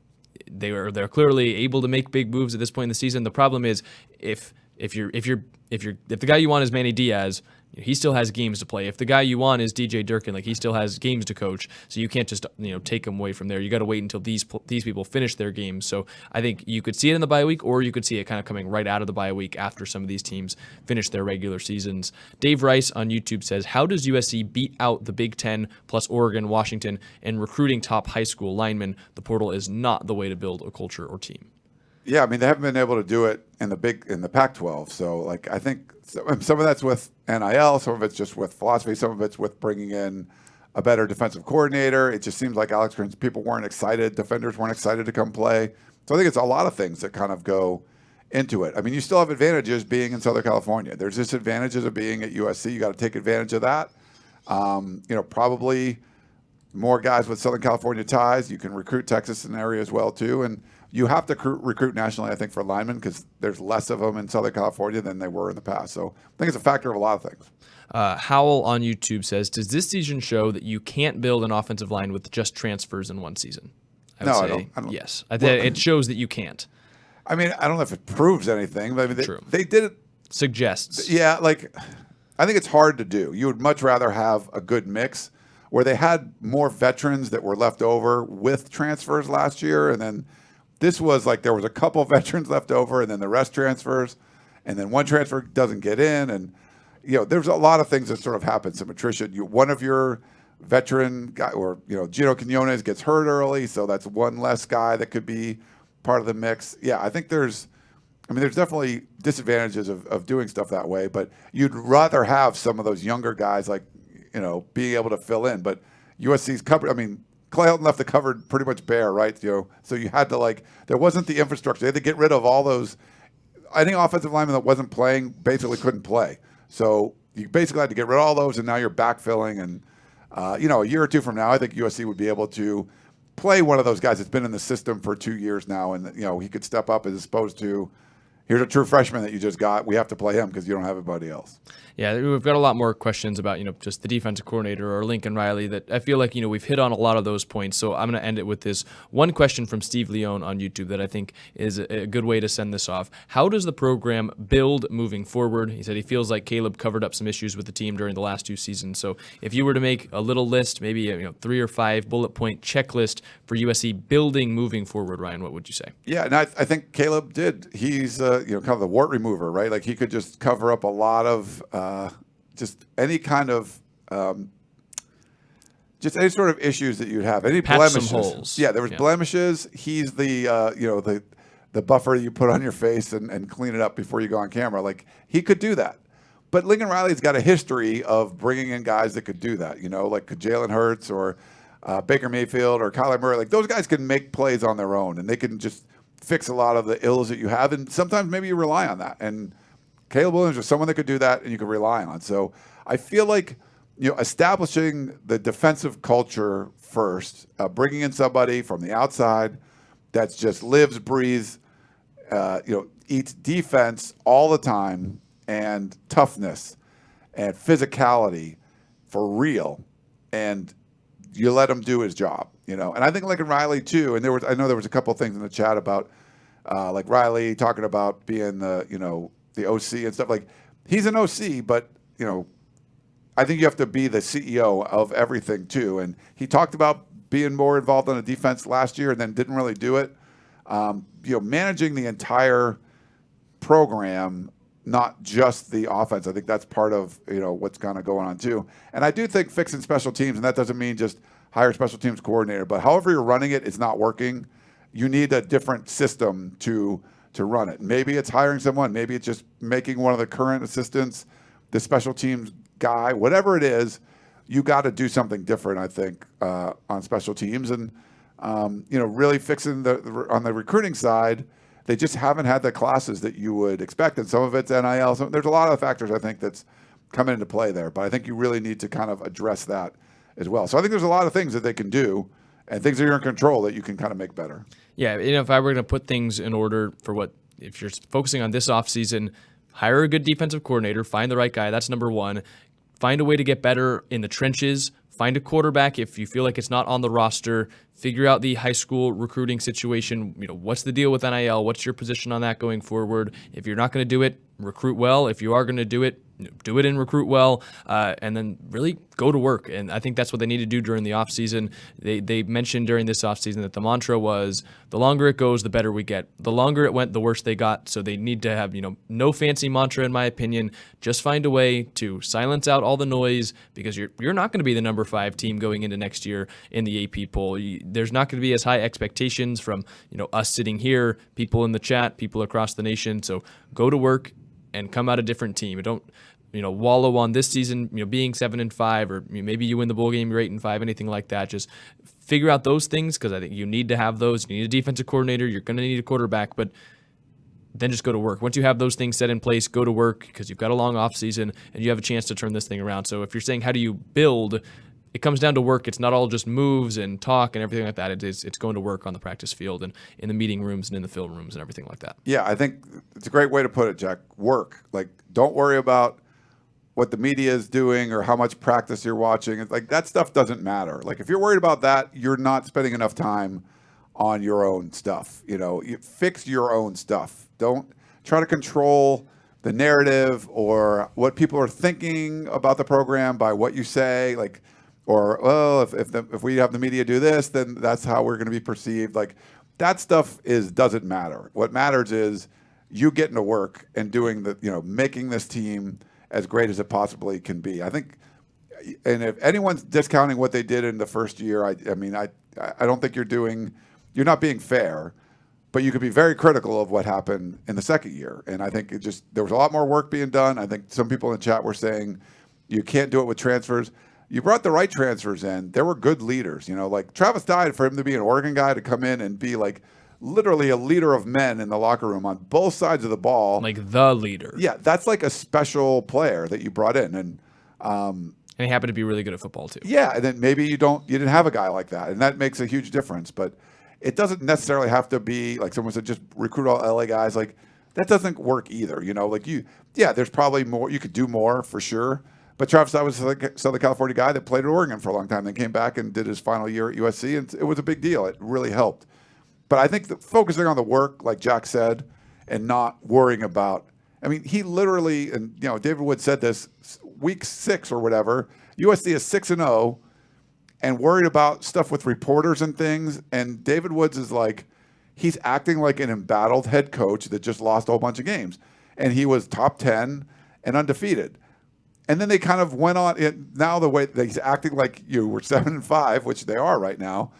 they're clearly able to make big moves at this point in the season. The problem is if if the guy you want is Manny Diaz, he still has games to play. If the guy you want is DJ Durkin, like he still has games to coach. So you can't just take him away from there. You got to wait until these people finish their games. So I think you could see it in the bye week, or you could see it kind of coming right out of the bye week after some of these teams finish their regular seasons. Dave Rice on YouTube says, how does USC beat out the Big Ten plus Oregon, Washington, and recruiting top high school linemen? The portal is not the way to build a culture or team. Yeah, I mean, they haven't been able to do it in the Pac-12. So, like, I think some of that's with NIL, some of it's just with philosophy, some of it's with bringing in a better defensive coordinator. It just seems like Alex Grinch, people weren't excited, defenders weren't excited to come play. So I think it's a lot of things that kind of go into it. I mean, you still have advantages being in Southern California. There's disadvantages of being at USC. You got to take advantage of that. Probably more guys with Southern California ties. You can recruit Texas in the area as well too, and you have to recruit nationally, I think, for linemen because there's less of them in Southern California than they were in the past. So I think it's a factor of a lot of things. Howell on YouTube says, does this season show that you can't build an offensive line with just transfers in one season? I don't. Yes. It shows that you can't. I mean, I don't know if it proves anything, but I mean, they did it. Suggests. Yeah, like I think it's hard to do. You would much rather have a good mix where they had more veterans that were left over with transfers last year, and then this was like there was a couple veterans left over, and then the rest transfers, and then one transfer doesn't get in, and there's a lot of things that sort of happen. Some attrition. One of your veteran guy, or Gino Quinones gets hurt early, so that's one less guy that could be part of the mix. Yeah, I think there's definitely disadvantages of doing stuff that way, but you'd rather have some of those younger guys like being able to fill in. But USC's covered. I mean, Clay Helton left the cupboard pretty much bare, right? So you had to there wasn't the infrastructure. They had to get rid of all those. Any offensive lineman that wasn't playing basically couldn't play. So you basically had to get rid of all those, and now you're backfilling. And a year or two from now, I think USC would be able to play one of those guys that's been in the system for 2 years now, and he could step up as opposed to, here's a true freshman that you just got. We have to play him because you don't have anybody else. Yeah, we've got a lot more questions about, just the defensive coordinator or Lincoln Riley that I feel like, we've hit on a lot of those points. So I'm going to end it with this one question from Steve Leone on YouTube that I think is a good way to send this off. How does the program build moving forward? He said he feels like Caleb covered up some issues with the team during the last 2 seasons. So if you were to make a little list, maybe a 3 or 5 bullet point checklist for USC building moving forward, Ryan, what would you say? Yeah, and I think Caleb did. He's kind of the wart remover, right? Like he could just cover up a lot of just any kind of just any sort of issues that you'd have, any blemishes. Some holes. Yeah, there was blemishes. He's the the buffer you put on your face and clean it up before you go on camera. Like he could do that. But Lincoln Riley's got a history of bringing in guys that could do that. Like Jalen Hurts or Baker Mayfield or Kyler Murray. Like those guys can make plays on their own, and they can just fix a lot of the ills that you have. And sometimes maybe you rely on that. And Caleb Williams was someone that could do that and you could rely on. So I feel like establishing the defensive culture first, bringing in somebody from the outside that's just lives, breathes, eats defense all the time and toughness and physicality for real, and you let him do his job. And I think Lincoln Riley too. And I know there was a couple of things in the chat about like Riley talking about being the OC and stuff. Like he's an OC, but I think you have to be the CEO of everything too. And he talked about being more involved on the defense last year and then didn't really do it. Managing the entire program, not just the offense. I think that's part of what's kind of going on too. And I do think fixing special teams, and that doesn't mean just hire a special teams coordinator, but however you're running it, it's not working. You need a different system to run it. Maybe it's hiring someone. Maybe it's just making one of the current assistants the special teams guy. Whatever it is, you got to do something different, I think, on special teams. And, really fixing on the recruiting side, they just haven't had the classes that you would expect. And some of it's NIL. There's a lot of factors, I think, that's coming into play there. But I think you really need to kind of address that as well. So I think there's a lot of things that they can do and things that are in control that you can kind of make better. Yeah, if I were going to put things in order for if you're focusing on this offseason, hire a good defensive coordinator, find the right guy. That's number one. Find a way to get better in the trenches. Find a quarterback if you feel like it's not on the roster. figure out the high school recruiting situation. What's the deal with NIL? What's your position on that going forward? If you're not going to do it, recruit well. If you are going to do it and recruit well, and then really go to work. And I think that's what they need to do during the offseason. They mentioned during this offseason that the mantra was, the longer it goes, the better we get. The longer it went, the worse they got. So they need to have, no fancy mantra, in my opinion. Just find a way to silence out all the noise, because you're not going to be the number 5 team going into next year in the AP poll. There's not going to be as high expectations from, us sitting here, people in the chat, people across the nation. So go to work and come out a different team. Don't wallow on this season, being 7-5, or maybe you win the bowl game, you're 8-5, anything like that. Just figure out those things, because I think you need to have those. You need a defensive coordinator. You're going to need a quarterback, but then just go to work. Once you have those things set in place, go to work, because you've got a long off season and you have a chance to turn this thing around. So if you're saying, how do you build? It comes down to work. It's not all just moves and talk and everything like that. It's going to work on the practice field and in the meeting rooms and in the film rooms and everything like that. Yeah, I think it's a great way to put it, Jack. Work. Like, don't worry about what the media is doing or how much practice you're watching. It's like, that stuff doesn't matter. Like, if you're worried about that, you're not spending enough time on your own stuff. You fix your own stuff. Don't try to control the narrative or what people are thinking about the program by what you say. Like, or, well, if we have the media do this, then that's how we're going to be perceived. Like, that stuff doesn't matter. What matters is you getting to work and doing making this team as great as it possibly can be. I think, and if anyone's discounting what they did in the first year, I don't think you're not being fair, but you could be very critical of what happened in the second year. And I think there was a lot more work being done. I think some people in the chat were saying you can't do it with transfers. You brought the right transfers in. There were good leaders, like Travis Dye, for him to be an Oregon guy, to come in and be like literally a leader of men in the locker room on both sides of the ball. Like the leader. Yeah, that's like a special player that you brought in. And he happened to be really good at football too. Yeah, and then maybe you didn't have a guy like that, and that makes a huge difference. But it doesn't necessarily have to be like someone said, just recruit all LA guys. Like, that doesn't work either. There's probably more. You could do more for sure. But Travis Dye was a Southern California guy that played at Oregon for a long time, then came back and did his final year at USC, and it was a big deal. It really helped. But I think focusing on the work, like Jack said, and not worrying about, he literally, and David Wood said this, week 6 or whatever, USC is 6-0 and worried about stuff with reporters and things. And David Woods is like, he's acting like an embattled head coach that just lost a whole bunch of games. And he was top 10 and undefeated. And then they kind of went on now the way that he's acting like you were 7-5, which they are right now.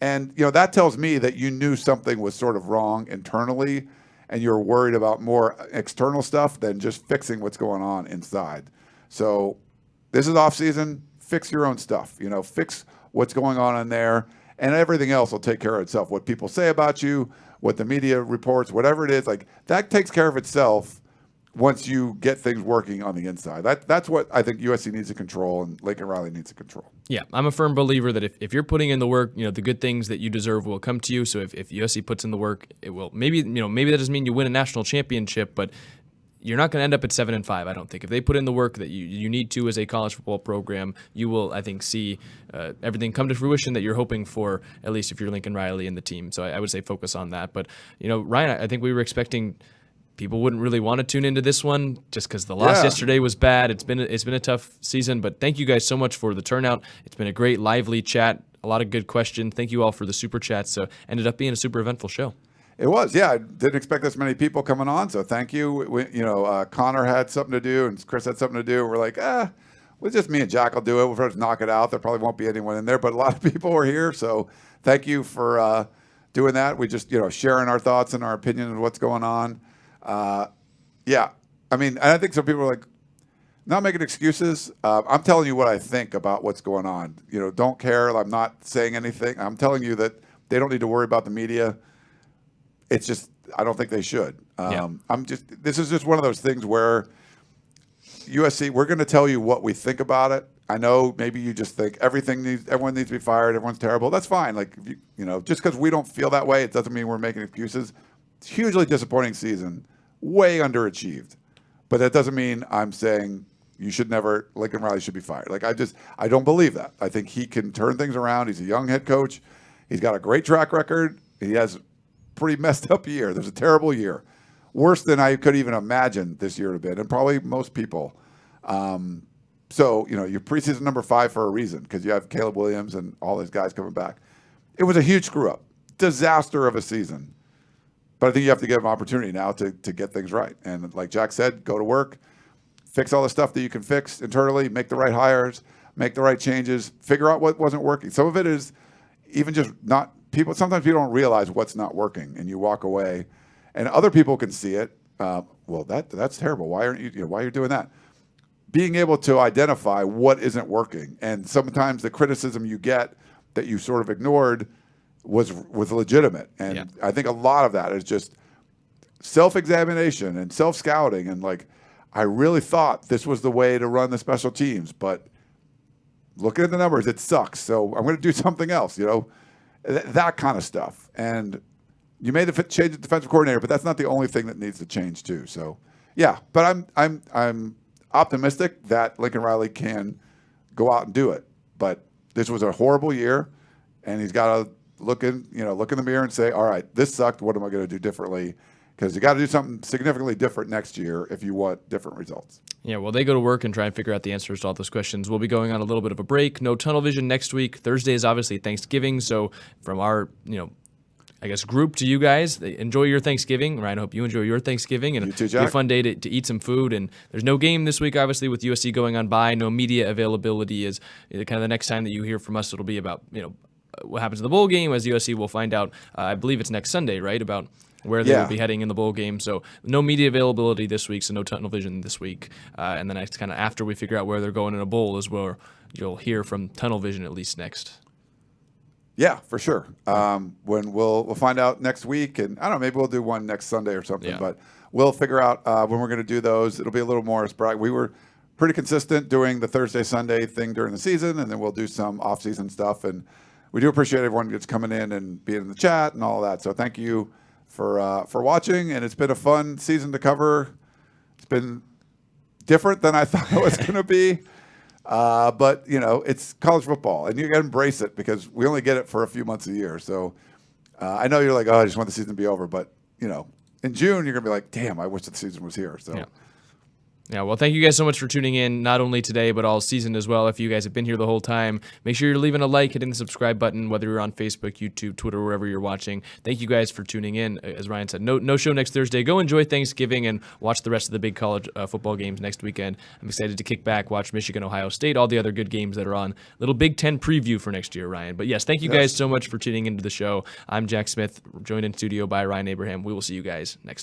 And, that tells me that you knew something was sort of wrong internally, and you're worried about more external stuff than just fixing what's going on inside. So this is off season. Fix your own stuff, fix what's going on in there, and everything else will take care of itself. What people say about you, what the media reports, whatever it is, like, that takes care of itself once you get things working on the inside. That's what I think USC needs to control, and Lincoln Riley needs to control. Yeah, I'm a firm believer that if you're putting in the work, the good things that you deserve will come to you. So if USC puts in the work, it will. Maybe that doesn't mean you win a national championship, but you're not going to end up at 7-5. I don't think. If they put in the work that you need to as a college football program, you will, I think, see everything come to fruition that you're hoping for, at least if you're Lincoln Riley and the team. So I would say focus on that. But Ryan, I think we were expecting people wouldn't really want to tune into this one just because the loss yesterday was bad. It's been a tough season, but thank you guys so much for the turnout. It's been a great, lively chat, a lot of good questions. Thank you all for the super chats. So ended up being a super eventful show. It was, yeah. I didn't expect this many people coming on, so thank you. Connor had something to do, and Chris had something to do. We're like, well, just me and Jack will do it. We'll just knock it out. There probably won't be anyone in there, but a lot of people were here, so thank you for doing that. We just, sharing our thoughts and our opinion of what's going on. I think some people are like, not making excuses. I'm telling you what I think about what's going on. Don't care. I'm not saying anything. I'm telling you that they don't need to worry about the media. It's just, I don't think they should. This is just one of those things where USC, we're going to tell you what we think about it. I know maybe you just think everyone needs to be fired. Everyone's terrible. That's fine. Like, just because we don't feel that way, it doesn't mean we're making excuses. It's a hugely disappointing season. Way underachieved, but that doesn't mean I'm saying Lincoln Riley should be fired. Like, I don't believe that. I think he can turn things around. He's a young head coach. He's got a great track record. He has a pretty messed up year. There's a terrible year. Worse than I could even imagine this year to have been, and probably most people. So, you're preseason number 5 for a reason because you have Caleb Williams and all these guys coming back. It was a huge screw-up. Disaster of a season. But I think you have to give him opportunity now to get things right. And like Jack said, go to work, fix all the stuff that you can fix internally, make the right hires, make the right changes, figure out what wasn't working. Some of it is even just not people. Sometimes people don't realize what's not working, and you walk away, and other people can see it. Well, that's terrible. Why aren't you? Why are you doing that? Being able to identify what isn't working, and sometimes the criticism you get that you sort of ignored was legitimate. And I think a lot of that is just self-examination and self-scouting, and like, I really thought this was the way to run the special teams, but looking at the numbers, it sucks. So I'm going to do something else, that kind of stuff. And you made the change of defensive coordinator, but that's not the only thing that needs to change too. So yeah, but I'm optimistic that Lincoln Riley can go out and do it. But this was a horrible year, and he's got to look in the mirror and say, all right, this sucked. What am I going to do differently? Because you got to do something significantly different next year if you want different results. Yeah, well, they go to work and try and figure out the answers to all those questions. We'll be going on a little bit of a break. No tunnel vision next week. Thursday is obviously Thanksgiving, so from our, group to you guys, enjoy your Thanksgiving. Ryan, I hope you enjoy your Thanksgiving. And you too, it'll be Jack. a fun day to eat some food. And there's no game this week, obviously, with USC going on bye. No media availability is kind of the next time that you hear from us. It'll be about, what happens in the bowl game, as USC will find out. I believe it's next Sunday, right, about where they will be heading in the bowl game. So no media availability this week, so no tunnel vision this week. And then kind of after we figure out where they're going in a bowl is where you'll hear from tunnel vision at least next. Yeah, for sure. When we'll find out next week, and I don't know, maybe we'll do one next Sunday or something. Yeah. But we'll figure out when we're going to do those. It'll be a little more sporadic. We were pretty consistent doing the Thursday Sunday thing during the season, and then we'll do some off-season stuff. And we do appreciate everyone that's coming in and being in the chat and all of that. So thank you for watching, and it's been a fun season to cover. It's been different than I thought it was going to be. But, it's college football, and you got to embrace it because we only get it for a few months a year. So I know you're like, oh, I just want the season to be over. But, in June, you're going to be like, damn, I wish the season was here. So. Yeah, well, thank you guys so much for tuning in, not only today, but all season as well. If you guys have been here the whole time, make sure you're leaving a like, hitting the subscribe button, whether you're on Facebook, YouTube, Twitter, wherever you're watching. Thank you guys for tuning in. As Ryan said, no show next Thursday. Go enjoy Thanksgiving and watch the rest of the big college football games next weekend. I'm excited to kick back, watch Michigan, Ohio State, all the other good games that are on. Little Big Ten preview for next year, Ryan. But yes, thank you guys so much for tuning into the show. I'm Jack Smith, joined in studio by Ryan Abraham. We will see you guys next time.